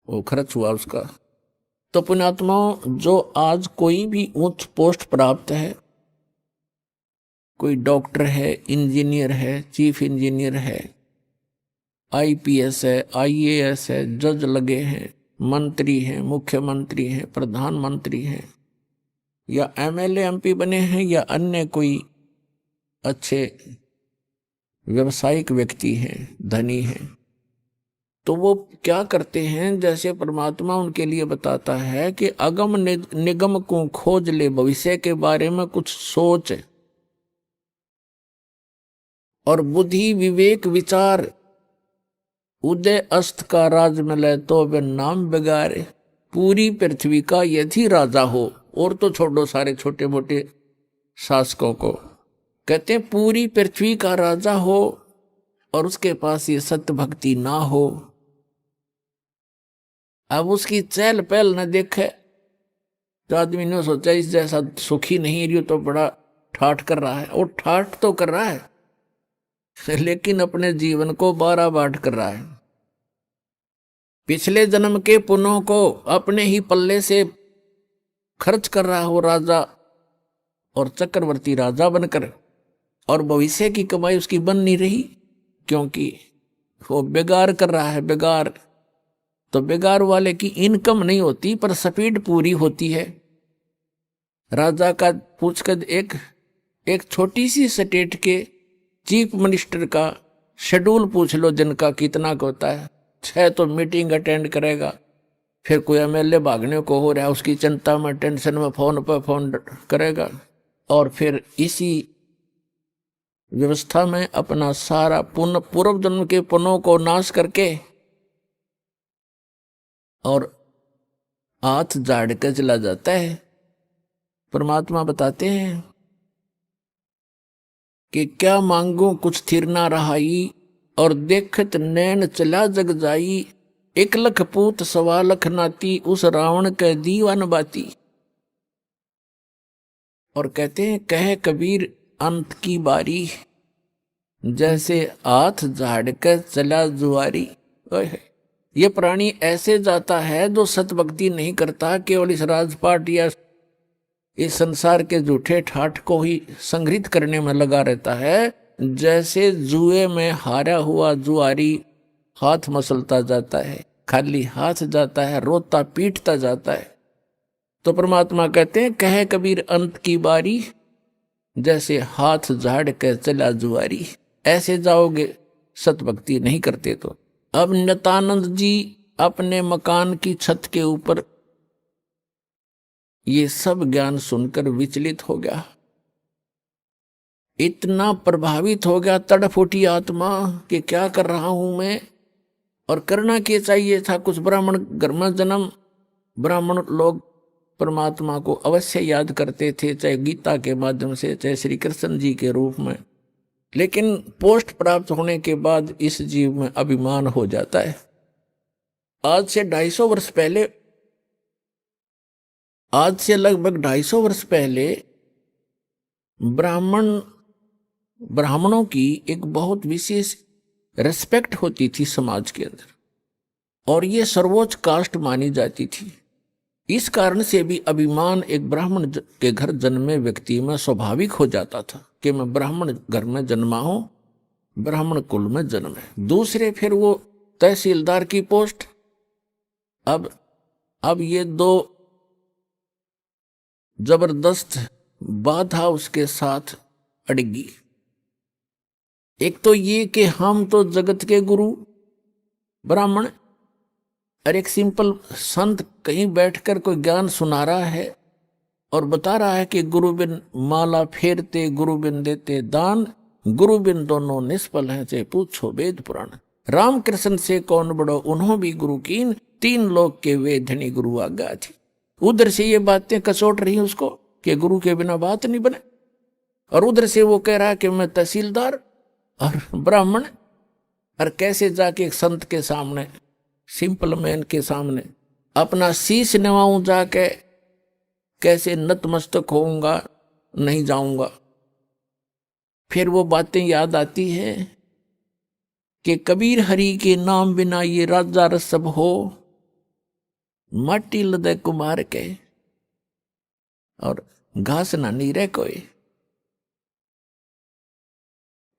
वो खर्च हुआ उसका। तो पुण्यात्माओं, जो आज कोई भी उच्च पोस्ट प्राप्त है, कोई डॉक्टर है, इंजीनियर है, चीफ इंजीनियर है, आईपीएस है, आईएएस है, जज लगे हैं, मंत्री हैं, मुख्यमंत्री हैं, प्रधानमंत्री हैं, या एमएलए एमपी बने हैं, या अन्य कोई अच्छे व्यावसायिक व्यक्ति हैं, धनी हैं, तो वो क्या करते हैं, जैसे परमात्मा उनके लिए बताता है कि अगम निगम को खोज ले, भविष्य के बारे में कुछ सोच और बुद्धि विवेक विचार, उदय अस्त का राज मिले तो वे नाम बिगाड़े, पूरी पृथ्वी का यदि राजा हो, और तो छोड़ो सारे छोटे मोटे शासकों को, कहते हैं पूरी पृथ्वी का राजा हो और उसके पास ये सत्य भक्ति ना हो, अब उसकी चहल पहल न देखे, तो आदमी ने सोचा इस जैसा सुखी नहीं रही तो बड़ा ठाठ कर रहा है, और ठाठ तो कर रहा है लेकिन अपने जीवन को 12 बाट कर रहा है। पिछले जन्म के पुण्यों को अपने ही पल्ले से खर्च कर रहा हो राजा और चक्रवर्ती राजा बनकर, और भविष्य की कमाई उसकी बन नहीं रही, क्योंकि वो बेगार कर रहा है। बेगार तो बेगार वाले की इनकम नहीं होती पर स्पीड पूरी होती है। राजा का पूछकर एक छोटी सी स्टेट के चीफ मिनिस्टर का शेड्यूल पूछ लो, जिनका कितना का होता है। 6 तो मीटिंग अटेंड करेगा, फिर कोई एमएलए भागने को हो रहा है उसकी चिंता में, टेंशन में फोन पर फोन करेगा, और फिर इसी व्यवस्था में अपना सारा पुण्य, पूर्व जन्म के पुण्यों को नाश करके और हाथ झाड़ कर चला जाता है। परमात्मा बताते हैं कि क्या मांगो कुछ स्थिर ना रहाई, और देखत नैन चला जग जाई, 1 लख पूत 1.25 लाख नाती, उस रावण के दीवान बाती। और कहते हैं कहे कबीर अंत की बारी, जैसे हाथ झाड़ कर चला जुआरी। ये प्राणी ऐसे जाता है जो सतभक्ति नहीं करता, केवल इस राजपाट या इस संसार के झूठे ठाठ को ही संग्रहित करने में लगा रहता है। जैसे जुए में हारा हुआ जुआरी हाथ मसलता जाता है, खाली हाथ जाता है, रोता पीटता जाता है। तो परमात्मा कहते हैं कहे कबीर अंत की बारी, जैसे हाथ झाड़ कर चला जुआरी। ऐसे जाओगे सतभक्ति नहीं करते तो। अब नित्यानंद जी अपने मकान की छत के ऊपर ये सब ज्ञान सुनकर विचलित हो गया, इतना प्रभावित हो गया, तड़फ उठी आत्मा कि क्या कर रहा हूं मैं, और करना क्या चाहिए था। कुछ ब्राह्मण घर में जन्म, ब्राह्मण लोग परमात्मा को अवश्य याद करते थे, चाहे गीता के माध्यम से, चाहे श्री कृष्ण जी के रूप में, लेकिन पोस्ट प्राप्त होने के बाद इस जीव में अभिमान हो जाता है। आज से 250 वर्ष पहले, आज से लगभग 250 वर्ष पहले ब्राह्मणों की एक बहुत विशेष रिस्पेक्ट होती थी समाज के अंदर, और ये सर्वोच्च कास्ट मानी जाती थी। इस कारण से भी अभिमान एक ब्राह्मण के घर जन्मे व्यक्ति में स्वाभाविक हो जाता था कि मैं ब्राह्मण घर में जन्मा हूं, ब्राह्मण कुल में जन्म है। दूसरे फिर वो तहसीलदार की पोस्ट। अब ये 2 जबरदस्त बाधा उसके साथ अड़गी। एक तो ये कि हम तो जगत के गुरु ब्राह्मण, और एक सिंपल संत कहीं बैठकर कोई ज्ञान सुना रहा है और बता रहा है कि गुरु बिन माला फेरते, गुरु बिन देते दान, गुरु बिन दोनों निष्फल हैं, चाहे पूछो वेद पुराण। राम कृष्ण से कौन बड़ो उन्हों भी गुरु कीन, 3 लोक के वे धनी गुरु आज्ञा थी। उधर से ये बातें कचोट रही उसको कि गुरु के बिना बात नहीं बने। और उधर से वो कह रहा कि मैं तहसीलदार और ब्राह्मण, और कैसे जाके एक संत के सामने, सिंपल मैन के सामने अपना शीश नवाऊं, जाके कैसे नतमस्तक होऊंगा, नहीं जाऊंगा। फिर वो बातें याद आती है कि कबीर हरि के नाम बिना ये राजा रसब हो, माटी लदे कुमार के, और घास ना नहीं रह कोई।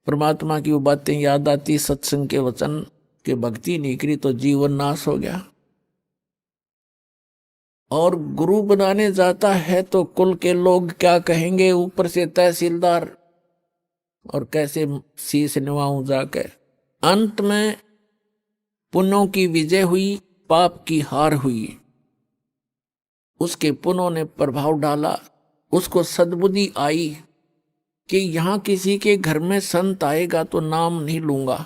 परमात्मा की वो बातें याद आती, सत्संग के वचन के भक्ति नहीं करी तो जीवन नाश हो गया। और गुरु बनाने जाता है तो कुल के लोग क्या कहेंगे, ऊपर से तहसीलदार, और कैसे शीश निभाऊं जाके। अंत में पुण्यों की विजय हुई, पाप की हार हुई। उसके पुण्यों ने प्रभाव डाला, उसको सद्बुद्धि आई कि यहां किसी के घर में संत आएगा तो नाम नहीं लूंगा।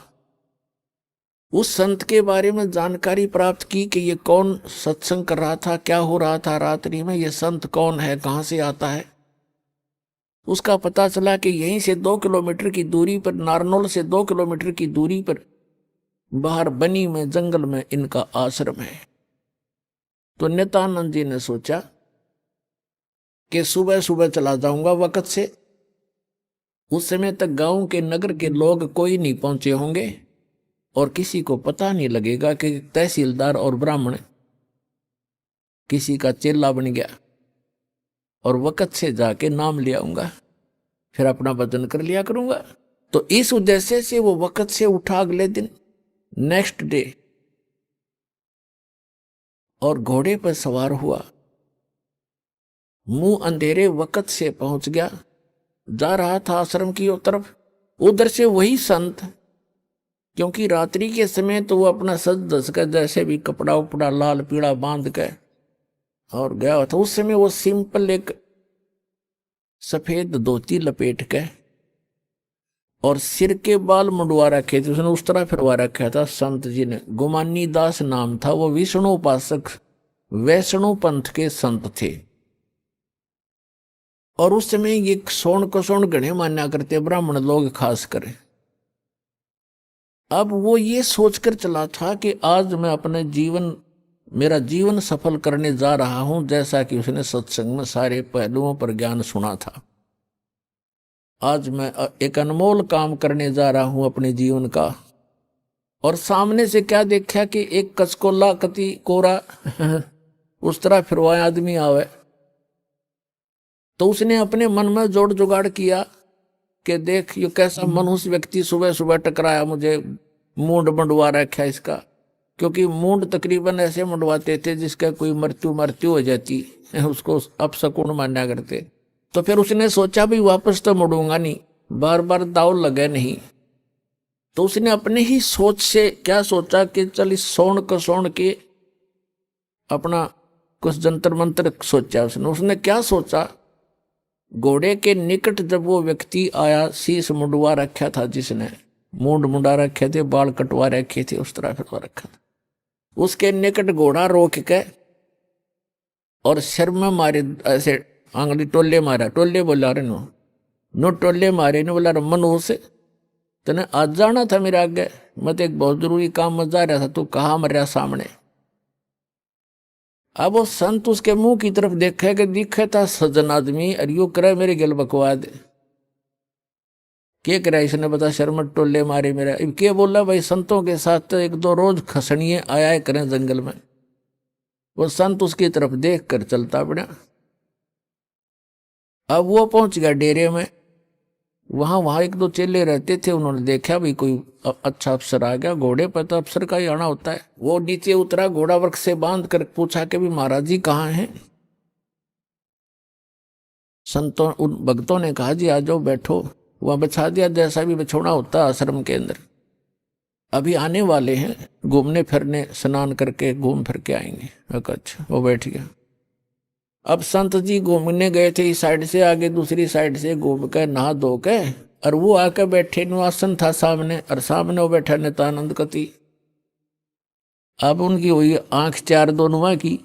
उस संत के बारे में जानकारी प्राप्त की कि ये कौन सत्संग कर रहा था, क्या हो रहा था रात्रि में, ये संत कौन है, कहां से आता है। उसका पता चला कि यहीं से 2 किलोमीटर की दूरी पर, नारनौल से 2 किलोमीटर की दूरी पर बाहर बनी में जंगल में इनका आश्रम है। तो नित्यानंद जी ने सोचा कि सुबह सुबह चला जाऊंगा वक्त से, उस समय तक गांव के नगर के लोग कोई नहीं पहुंचे होंगे और किसी को पता नहीं लगेगा कि तहसीलदार और ब्राह्मण किसी का चेला बन गया, और वक्त से जाके नाम ले आऊंगा, फिर अपना भजन कर लिया करूंगा। तो इस उद्देश्य से वो वक्त से उठा अगले दिन, नेक्स्ट डे, और घोड़े पर सवार हुआ, मुंह अंधेरे वक्त से पहुंच गया, जा रहा था आश्रम की तरफ। उधर से वही संत, क्योंकि रात्रि के समय तो वो अपना सज धस कर, जैसे भी कपड़ा उपड़ा लाल पीला बांध के और गया था। उस समय वो सिंपल एक सफेद धोती लपेट के और सिर के बाल मुंडवा रखे थे, उसने उस तरह फिरवा रखा था संत जी ने। गुमानी दास नाम था, वो विष्णु उपासक वैष्णु पंथ के संत थे। और उस समय ये सोन को सोन गणे मान्या करते ब्राह्मण लोग खास कर। अब वो ये सोचकर चला था कि आज मैं अपने जीवन, मेरा जीवन सफल करने जा रहा हूं, जैसा कि उसने सत्संग में सारे पहलुओं पर ज्ञान सुना था। आज मैं एक अनमोल काम करने जा रहा हूं अपने जीवन का। और सामने से क्या देखा कि एक कचकोला कति कोरा उस तरह फिरवाया आदमी आवे। तो उसने अपने मन में जोड़ जुगाड़ किया कि देख ये कैसा मनुष्य व्यक्ति सुबह सुबह टकराया मुझे, मूंड मंडवा रखा इसका। क्योंकि मूंड तकरीबन ऐसे मंडवाते थे जिसका कोई मृत्यु हो जाती, उसको अपशकुन माना करते। तो फिर उसने सोचा भी वापस तो मुड़ूंगा नहीं, बार बार दाव लगे नहीं। तो उसने अपने ही सोच से क्या सोचा कि चल इस सोन को सोन के अपना कुछ जंतर मंत्र सोचा। उसने क्या सोचा, घोड़े के निकट जब वो व्यक्ति आया, शीश मुंडवा रखा था जिसने, मूंड मुंडा रखे थे, बाल कटवा रखे थे, उस तरह फिरवा रखा था। उसके निकट घोड़ा रोक के और सिर में मारे, ऐसे आंगली टोले मारा, टोले बोला रे नो टोले मारे ने बोला मनु से तने आज जाना था मेरे आगे, मैं तो एक बहुत जरूरी काम में जा रहा था, तू कहाँ मर सामने। अब वो संत उसके मुंह की तरफ देखा कि दिखे था सज्जन आदमी, और यू करे मेरे गल बकवाद क्या करा इसने, बता शर्मट टोले मारे मेरा। अब क्या बोला भाई, संतों के साथ तो 1-2 रोज खसनिए आया करें जंगल में। वो संत उसकी तरफ देख कर चलता पड़ा। अब वो पहुंच गया डेरे में। वहां 1-2 चेले रहते थे, उन्होंने देखा भी कोई अच्छा अफसर आ गया, घोड़े पर तो अफसर का ही आना होता है। वो नीचे उतरा, घोड़ा वृक्ष से बांध कर पूछा कि भी महाराज जी कहाँ हैं। संतों उन भक्तों ने कहा जी आ जाओ बैठो। वहां बिछा दिया जैसा भी बिछोना होता है आश्रम के अंदर। अभी आने वाले हैं, घूमने फिरने, स्नान करके घूम फिर के आएंगे। अच्छा, वो बैठ गया। अब संत जी घूमने गए थे इस साइड से, आगे दूसरी साइड से घूम के नहा धो के, और वो आके बैठे, आसन था सामने, और सामने वो बैठा नित्यानंद कति। अब उनकी हुई आंख 4 दोनों की।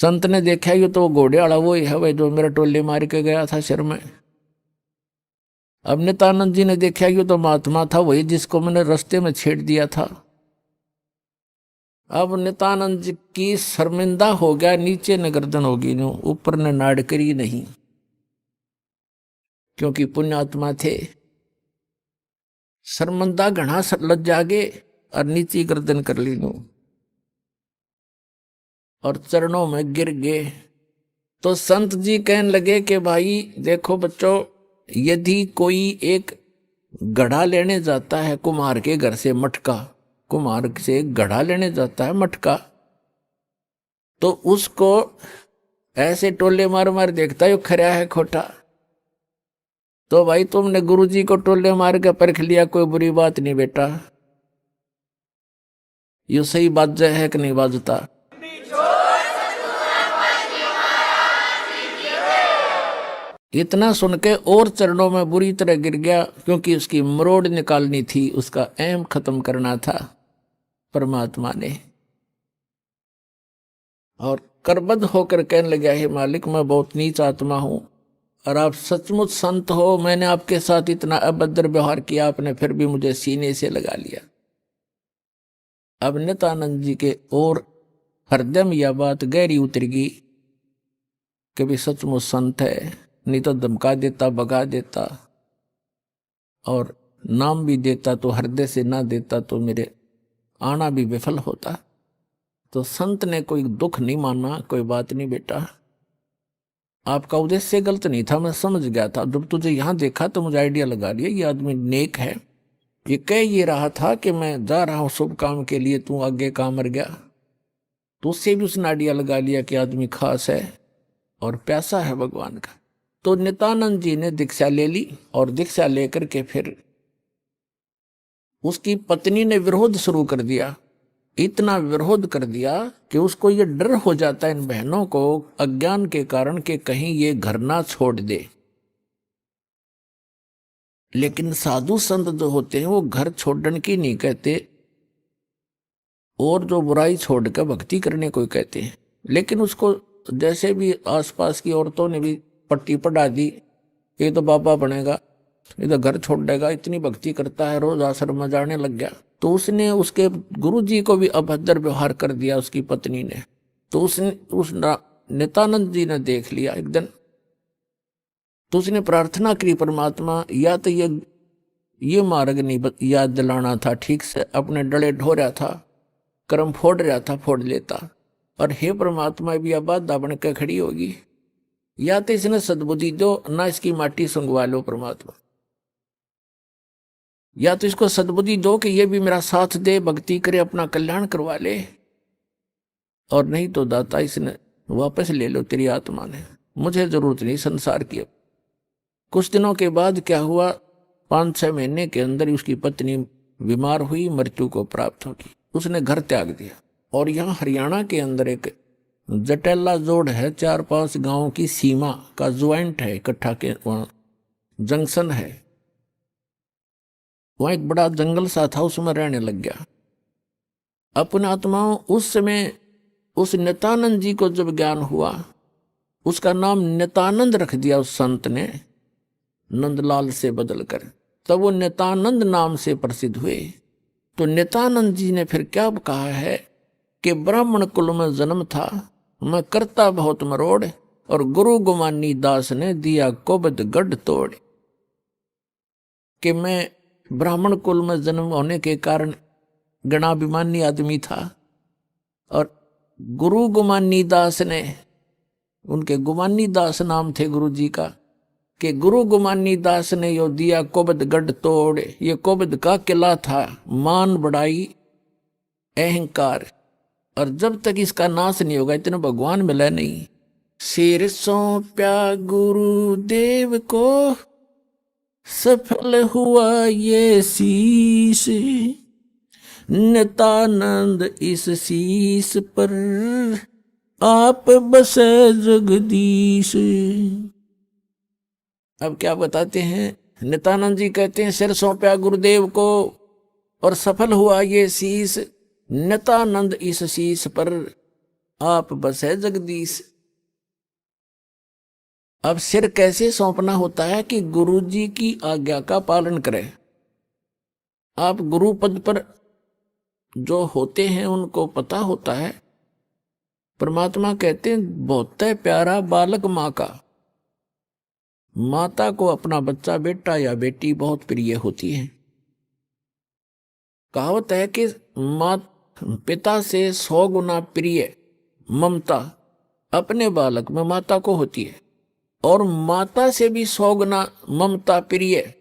संत ने देखा ये तो घोड़े वाला वो ही है भाई जो मेरा टोले मार के गया था सिर में। अब नित्यानंद जी ने देखा ये तो महात्मा था वही जिसको मैंने रास्ते में छेड़ दिया था। अब नित्यानंद जी की शर्मिंदा हो गया, नीचे न गर्दन होगी नो, ऊपर ने नाड़ करी नहीं, क्योंकि पुण्यात्मा थे। शर्मिंदा घना लज्जा गे और नीचे गर्दन कर ली नो और चरणों में गिर गए। तो संत जी कहने लगे कि भाई देखो बच्चों, यदि कोई एक गढ़ा लेने जाता है कुम्हार के घर से, मटका, कुम्हार से गढ़ा लेने जाता है मटका, तो उसको ऐसे टोले मार मार देखता है खरा है खोटा। तो भाई तुमने गुरुजी को टोले मार के परख लिया, कोई बुरी बात नहीं बेटा, ये सही बात है कि नहीं बाजता। इतना सुन के और चरणों में बुरी तरह गिर गया, क्योंकि उसकी मरोड़ निकालनी थी, उसका अहम खत्म करना था परमात्मा ने। और करबद्ध होकर कहने लगा, हे मालिक मैं बहुत नीच आत्मा हूं और आप सचमुच संत हो, मैंने आपके साथ इतना अभद्र व्यवहार किया, आपने फिर भी मुझे सीने से लगा लिया। अब नित्यानंद जी के और हृदय में यह बात गहरी उतरेगी कि भी सचमुच संत है, नहीं तो धमका देता, भगा देता और नाम भी देता तो हृदय से ना देता तो मेरे आना भी विफल होता। तो संत ने कोई दुख नहीं माना, कोई बात नहीं बेटा, आपका उद्देश्य गलत नहीं था, मैं समझ गया था। जब तुझे यहां देखा तो मुझे आइडिया लगा लिया ये आदमी नेक है। ये कह ये रहा था कि मैं जा रहा हूं शुभ काम के लिए, तू आगे काम मर गया, तो उससे भी उसने आइडिया लगा लिया कि आदमी खास है और प्यासा है भगवान का। तो नित्यानंद जी ने दीक्षा ले ली और दीक्षा लेकर के फिर उसकी पत्नी ने विरोध शुरू कर दिया। इतना विरोध कर दिया कि उसको ये डर हो जाता है इन बहनों को अज्ञान के कारण कि कहीं ये घर ना छोड़ दे। लेकिन साधु संत जो होते हैं वो घर छोड़ने की नहीं कहते, और जो बुराई छोड़ कर भक्ति करने को कहते हैं। लेकिन उसको जैसे भी आसपास की औरतों ने भी पट्टी पढ़ा दी, ये तो बाबा बनेगा, ये तो घर छोड़ देगा, इतनी भक्ति करता है, रोज आश्रम में जाने लग गया। तो उसने उसके गुरुजी को भी अभद्र व्यवहार कर दिया उसकी पत्नी ने। तो उस नित्यानंद जी ने देख लिया एक दिन, तो उसने प्रार्थना करी परमात्मा या तो ये मार्ग नहीं याद दिलाना था ठीक से, अपने डले ढो रहा था, कर्म फोड़ रहा था, फोड़ लेता। और हे परमात्मा भी अब बाधा बन के खड़ी होगी, या तो इसने सद्बुद्धि दो, ना इसकी माटी सुंगवा लो परमात्मा, या तो इसको सद्बुद्धि दो कि ये भी मेरा साथ दे, भक्ति करे, अपना कल्याण करवा ले, और नहीं तो दाता इसने वापस ले लो, तेरी आत्मा ने, मुझे जरूरत नहीं संसार की। कुछ दिनों के बाद क्या हुआ, 5-6 महीने के अंदर उसकी पत्नी बीमार हुई, मृत्यु को प्राप्त होगी, उसने घर त्याग दिया। और यहाँ हरियाणा के अंदर एक जटेला जोड़ है, 4-5 गांवों की सीमा का ज्वाइंट है, इकट्ठा के वहाँ जंक्शन है, वहाँ एक बड़ा जंगल सा था, उसमें रहने लग गया। अपने आत्माओं उस समय उस नित्यानंद जी को जब ज्ञान हुआ, उसका नाम नित्यानंद रख दिया उस संत ने, नंदलाल से बदलकर, तब वो नित्यानंद नाम से प्रसिद्ध हुए। तो नित्यानंद जी ने फिर क्या कहा है कि ब्राह्मण कुल में जन्म था, मैं करता बहुत मरोड़, और गुरु गुमानी दास ने दिया कोबद गढ़ तोड़। कि मैं ब्राह्मण कुल में जन्म होने के कारण गणाभिमानी आदमी था, और गुरु गुमानी दास ने, उनके गुमानी दास नाम थे गुरु जी का, कि गुरु गुमानी दास ने यो दिया कोबद गढ़ तोड़। ये कोबद का किला था, मान बढ़ाई अहंकार, और जब तक इसका नाश नहीं होगा इतना भगवान मिला नहीं। सिर सौंप्या गुरुदेव को, सफल हुआ ये शीश, नित्यानंद इस शीश पर आप बसे जगदीश। अब क्या बताते हैं, नित्यानंद जी कहते हैं सिर सौंप्या गुरुदेव को और सफल हुआ ये शीश, नित्यानंद इस शीश पर आप बसे जगदीश। अब सिर कैसे सौंपना होता है कि गुरु जी की आज्ञा का पालन करें। आप गुरु पद पर जो होते हैं उनको पता होता है। परमात्मा कहते हैं बहुत प्यारा बालक माँ का। माता को अपना बच्चा बेटा या बेटी बहुत प्रिय होती है। कहावत है कि माँ पिता से 100 गुना प्रिय ममता अपने बालक में माता को होती है, और माता से भी 100 गुना ममता प्रिय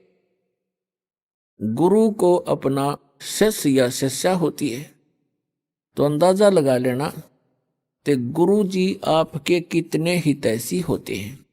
गुरु को अपना शिष्य या शिष्या होती है। तो अंदाजा लगा लेना कि गुरु जी आपके कितने हितैषी होते हैं।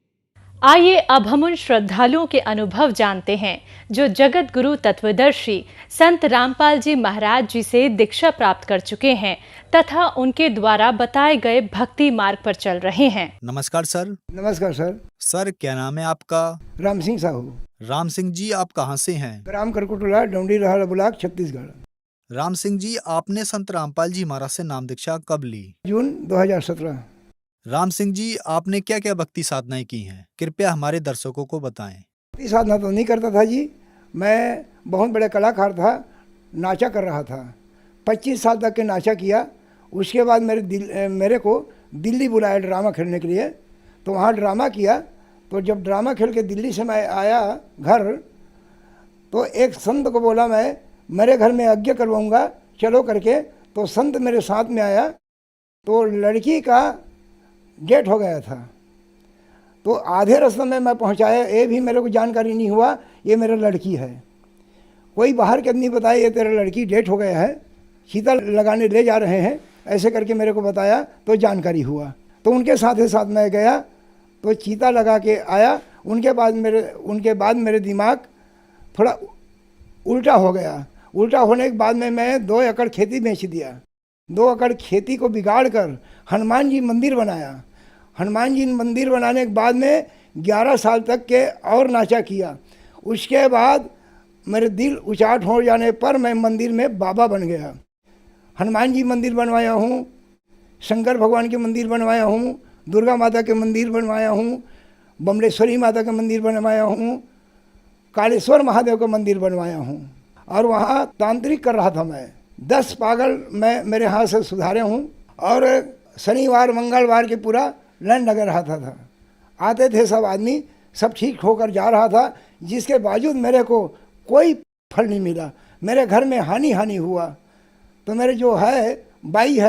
आइए अब हम उन श्रद्धालुओं के अनुभव जानते हैं जो जगत गुरु तत्वदर्शी संत रामपाल जी महाराज जी से दीक्षा प्राप्त कर चुके हैं तथा उनके द्वारा बताए गए भक्ति मार्ग पर चल रहे हैं। नमस्कार सर। नमस्कार सर। सर क्या नाम है आपका? राम सिंह साहू। राम सिंह जी, आप कहाँ से हैं? ग्राम करकुटला, डोंडी रहल ब्लॉक, छत्तीसगढ़। राम सिंह जी, आपने संत रामपाल जी महाराज से नाम दीक्षा कब ली? जून 2017। राम सिंह जी, आपने क्या क्या भक्ति साधनाएं की हैं? कृपया हमारे दर्शकों को बताएं। भक्ति साधना तो नहीं करता था जी, मैं बहुत बड़ा कलाकार था, नाचा कर रहा था। 25 साल तक के नाचा किया। उसके बाद मेरे को दिल्ली बुलाया ड्रामा खेलने के लिए, तो वहाँ ड्रामा किया। तो जब ड्रामा खेल के दिल्ली से मैं आया घर, तो एक संत को बोला मैं मेरे घर में यज्ञ करवाऊँगा, चलो करके। तो संत मेरे साथ में आया, तो लड़की का डेट हो गया था। तो आधे रास्ते में मैं पहुंचाया, ये भी मेरे को जानकारी नहीं हुआ ये मेरा लड़की है। कोई बाहर के आदमी बताया ये तेरा लड़की डेट हो गया है, चीता लगाने ले जा रहे हैं, ऐसे करके मेरे को बताया। तो जानकारी हुआ, तो उनके साथ मैं गया, तो चीता लगा के आया। उनके बाद मेरे दिमाग थोड़ा उल्टा हो गया। उल्टा होने के बाद में मैं 2 एकड़ खेती बेच दिया। 2 एकड़ खेती को बिगाड़ कर हनुमान जी मंदिर बनाया। हनुमान जी मंदिर बनाने के बाद में 11 साल तक के और नाचा किया। उसके बाद मेरे दिल उचाट हो जाने पर मैं मंदिर में बाबा बन गया। हनुमान जी मंदिर बनवाया हूँ, शंकर भगवान के मंदिर बनवाया हूँ, दुर्गा माता के मंदिर बनवाया हूँ, बमलेश्वरी माता का मंदिर बनवाया हूँ, कालेश्वर महादेव का मंदिर बनवाया हूँ। और वहाँ तांत्रिक कर रहा था मैं। 10 पागल मैं मेरे हाथ से सुधारे हूँ। और शनिवार मंगलवार के पूरा लाइन लगा रहा था। आते थे सब आदमी, सब ठीक होकर जा रहा था, जिसके बावजूद मेरे को कोई फल नहीं मिला। मेरे घर में हानि हुआ। तो मेरे जो है बाई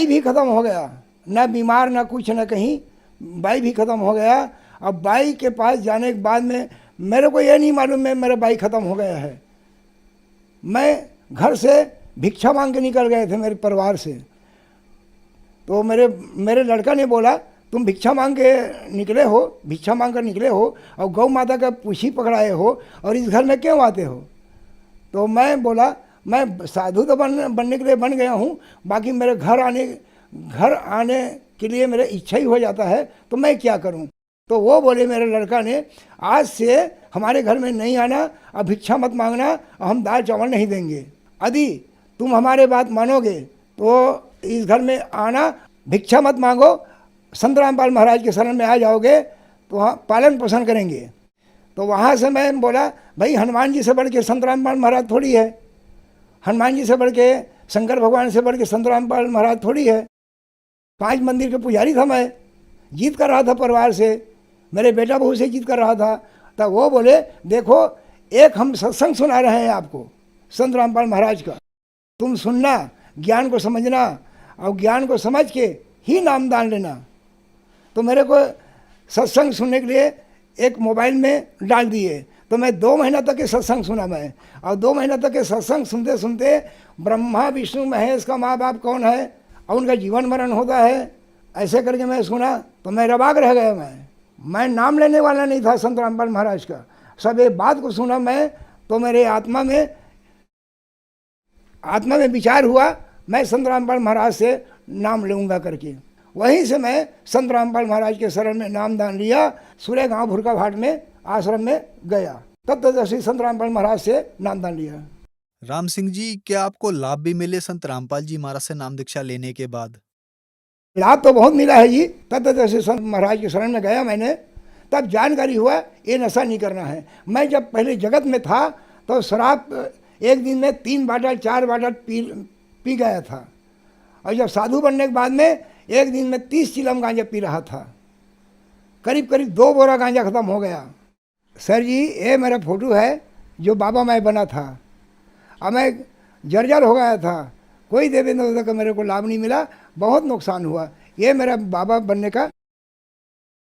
भी ख़त्म हो गया, ना बीमार ना कुछ ना कहीं, बाई भी ख़त्म हो गया। अब बाई के पास जाने के बाद में मेरे को ये नहीं मालूम है मेरा बाई ख़त्म हो गया है। मैं घर से भिक्षा मांग के निकल गए थे मेरे परिवार से। तो मेरे लड़का ने बोला तुम भिक्षा मांग कर निकले हो और गौ माता का पूछी पकड़ाए हो और इस घर में क्यों आते हो? तो मैं बोला मैं साधु तो बनने के लिए बन गया हूँ, बाकी मेरे घर आने के लिए मेरा इच्छा ही हो जाता है, तो मैं क्या करूँ? तो वो बोले मेरे लड़का ने आज से हमारे घर में नहीं आना, अब भिक्षा मत मांगना, हम दाल चावल नहीं देंगे। यदि तुम हमारे बात मानोगे तो इस घर में आना, भिक्षा मत मांगो, संत रामपाल महाराज के शरण में आ जाओगे तो वहाँ पालन पोषण करेंगे। तो वहाँ से मैं बोला भाई हनुमान जी से बढ़ के संत रामपाल महाराज थोड़ी है, हनुमान जी से बढ़ के शंकर भगवान से बढ़ के संत रामपाल महाराज थोड़ी है। 5 मंदिर के पुजारी था मैं, जीत कर रहा था परिवार से, मेरे बेटा बहू से जीत कर रहा था। तब वो बोले देखो एक हम सत्संग सुना रहे हैं आपको संत रामपाल महाराज का, तुम सुनना, ज्ञान को समझना और ज्ञान को समझ के ही नामदान लेना। तो मेरे को सत्संग सुनने के लिए एक मोबाइल में डाल दिए। तो मैं 2 महीना तक के सत्संग सुना मैं, और 2 महीना तक के सत्संग सुनते सुनते ब्रह्मा विष्णु महेश का माँ बाप कौन है और उनका जीवन मरण होता है, ऐसे करके मैं सुना। तो मैं रबाक रह गया। मैं नाम लेने वाला नहीं था संत रामपाल महाराज का, सब एक बात को सुना मैं। तो मेरे आत्मा में विचार हुआ मैं संत रामपाल महाराज से नाम लूँगा करके। वहीं से मैं संत रामपाल महाराज के शरण में नाम दान लिया। सूर्य गांव भुरका भाट में आश्रम में गया, तब तदर्शी संत रामपाल महाराज से नाम दान लिया। राम सिंह जी, क्या आपको लाभ भी मिले संत रामपाल जी महाराज से नाम दीक्षा लेने के बाद? लाभ तो बहुत मिला है जी। तत्वदर्शी संत महाराज के शरण में गया मैंने, तब जानकारी हुआ ये नशा नहीं करना है। मैं जब पहले जगत में था तो शराब एक दिन में 3 बाटल 4 बाटल पी गया था, और जब साधु बनने के बाद में एक दिन में 30 चिलम गांजा पी रहा था। करीब करीब 2 बोरा गांजा खत्म हो गया। सर जी, ये मेरा फोटो है जो बाबा मैं बना था। अब मैं जर्जर हो गया था, कोई देवेंद्र का मेरे को लाभ नहीं मिला, बहुत नुकसान हुआ। ये मेरा बाबा बनने का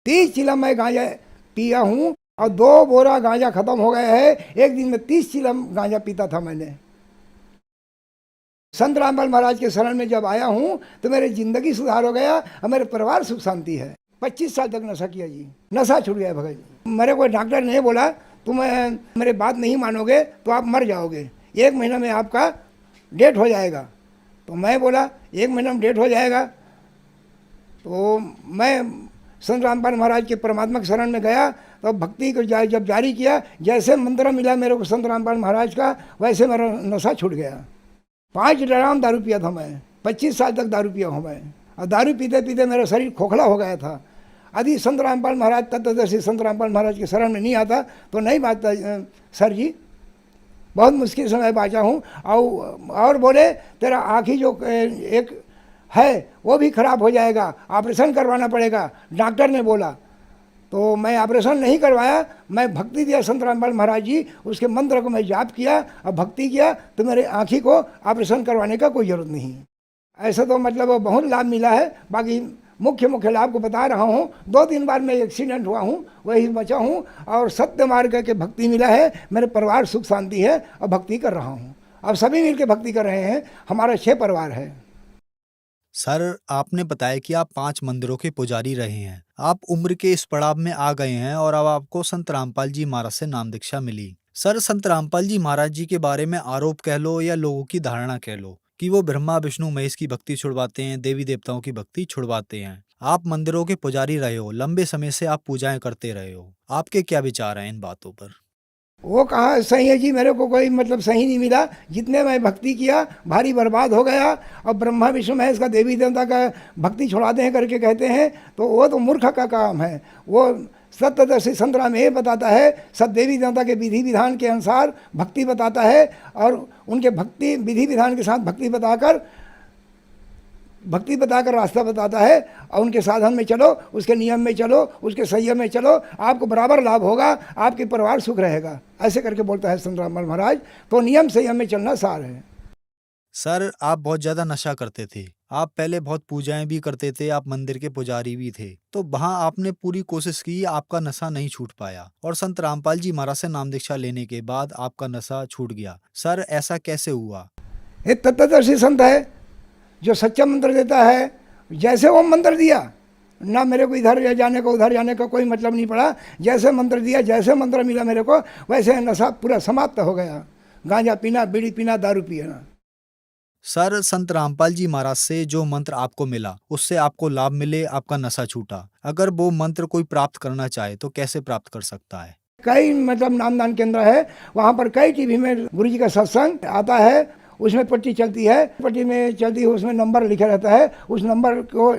30 चिलम मैं गांजा पिया हूँ और 2 बोरा गांजा खत्म हो गया है। एक दिन में 30 चिलम गांजा पीता था मैंने। संत रामपाल महाराज के शरण में जब आया हूँ तो मेरी जिंदगी सुधार हो गया और मेरे परिवार सुख शांति है। 25 साल तक नशा किया जी, नशा छूट गया भगत जी। मेरे को डॉक्टर ने बोला तुम मेरे बात नहीं मानोगे तो आप मर जाओगे, 1 महीना में आपका डेट हो जाएगा। तो मैं बोला 1 महीना में डेट हो जाएगा। तो मैं संत रामपाल महाराज के परमात्मा के शरण में गया तो भक्ति को जब जारी किया, जैसे मंत्र मिला मेरे को संत रामपाल महाराज का, वैसे मेरा नशा छूट गया। 5 ड्राम दारू पिया था मैं, 25 साल तक दारू पिया हूँ मैं, और दारू पीते पीते मेरा शरीर खोखला हो गया था। यदि संत रामपाल महाराज तत्वदर्शी संत रामपाल महाराज के शरण में नहीं आता तो नहीं बात सर जी, बहुत मुश्किल से मैं बाँचा हूँ। और बोले तेरा आँखी जो एक है वो भी खराब हो जाएगा, ऑपरेशन करवाना पड़ेगा, डॉक्टर ने बोला। तो मैं ऑपरेशन नहीं करवाया, मैं भक्ति दिया संत रामपाल महाराज जी, उसके मंत्र को मैं जाप किया और भक्ति किया, तो मेरे आँखी को ऑपरेशन करवाने का कोई ज़रूरत नहीं। ऐसा तो मतलब बहुत लाभ मिला है। बाकी मुख्य लाभ को बता रहा हूँ। 2-3 बार मैं एक्सीडेंट हुआ हूँ, वही बचा हूँ, और सत्य मार्ग के भक्ति मिला है। मेरे परिवार सुख शांति है और भक्ति कर रहा हूँ। अब सभी मिलकर भक्ति कर रहे हैं, हमारा 6 परिवार है। सर, आपने बताया कि आप 5 मंदिरों के पुजारी रहे हैं। आप उम्र के इस पड़ाव में आ गए हैं और अब आपको संत रामपाल जी महाराज से नाम दीक्षा मिली। सर, संत रामपाल जी महाराज जी के बारे में आरोप कह लो या लोगों की धारणा कह लो कि वो ब्रह्मा विष्णु महेश की भक्ति छुड़वाते हैं, देवी देवताओं की भक्ति छुड़वाते हैं। आप मंदिरों के पुजारी रहे हो, लंबे समय से आप पूजाएं करते रहे हो, आपके क्या विचार हैं इन बातों पर? वो कहा सही है जी, मेरे को कोई मतलब सही नहीं मिला। जितने मैं भक्ति किया भारी बर्बाद हो गया। और ब्रह्मा विष्णु महेश का देवी देवता का भक्ति छुड़ाते हैं करके कहते हैं, तो वो तो मूर्ख का काम है। वो सत्यदर्शी संत राम ये बताता है, सब देवी देवता के विधि विधान के अनुसार भक्ति बताता है, और उनके भक्ति विधि विधान के साथ भक्ति बताकर रास्ता बताता है। और उनके साधन में चलो, उसके नियम में चलो, उसके संयम में चलो, आपको बराबर लाभ होगा, आपके परिवार सुख रहेगा, ऐसे करके बोलता है संत रामपाल महाराज। तो नियम संयम में चलना सार है। सर, आप बहुत ज्यादा नशा करते थे, आप पहले बहुत पूजाएं भी करते थे, आप मंदिर के पुजारी भी थे, तो वहां आपने पूरी कोशिश की, आपका नशा नहीं छूट पाया, और संत रामपाल जी महाराज से नाम दीक्षा लेने के बाद आपका नशा छूट गया। सर, ऐसा कैसे हुआ? ये तत्वदर्शी संत है जो सच्चा मंत्र देता है। जैसे वो मंत्र दिया ना, मेरे को इधर जाने का उधर जाने का कोई मतलब नहीं पड़ा। जैसे मंत्र दिया, जैसे मंत्र मिला मेरे को, वैसे नशा पूरा समाप्त हो गया। गांजा पीना, बीड़ी पीना, दारू पीना। सर, संत रामपाल जी महाराज से जो मंत्र आपको मिला उससे आपको लाभ मिले, आपका नशा छूटा। अगर वो मंत्र कोई प्राप्त करना चाहे तो कैसे प्राप्त कर सकता है? कई मतलब नामदान केंद्र है, वहाँ पर कई टीवी में गुरु जी का सत्संग आता है, उसमें पट्टी चलती है, पट्टी में चलती है, उसमें नंबर लिखा रहता है। उस नंबर को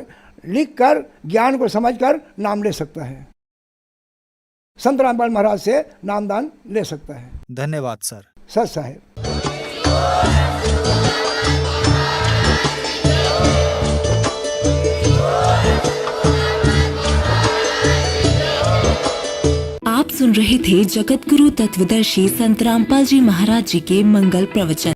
लिख कर ज्ञान को समझ कर नाम ले सकता है। संत रामपाल महाराज से नामदान ले सकता है। धन्यवाद सर। सत साहेब। आप सुन रहे थे जगत गुरु तत्वदर्शी संत रामपाल जी महाराज जी के मंगल प्रवचन।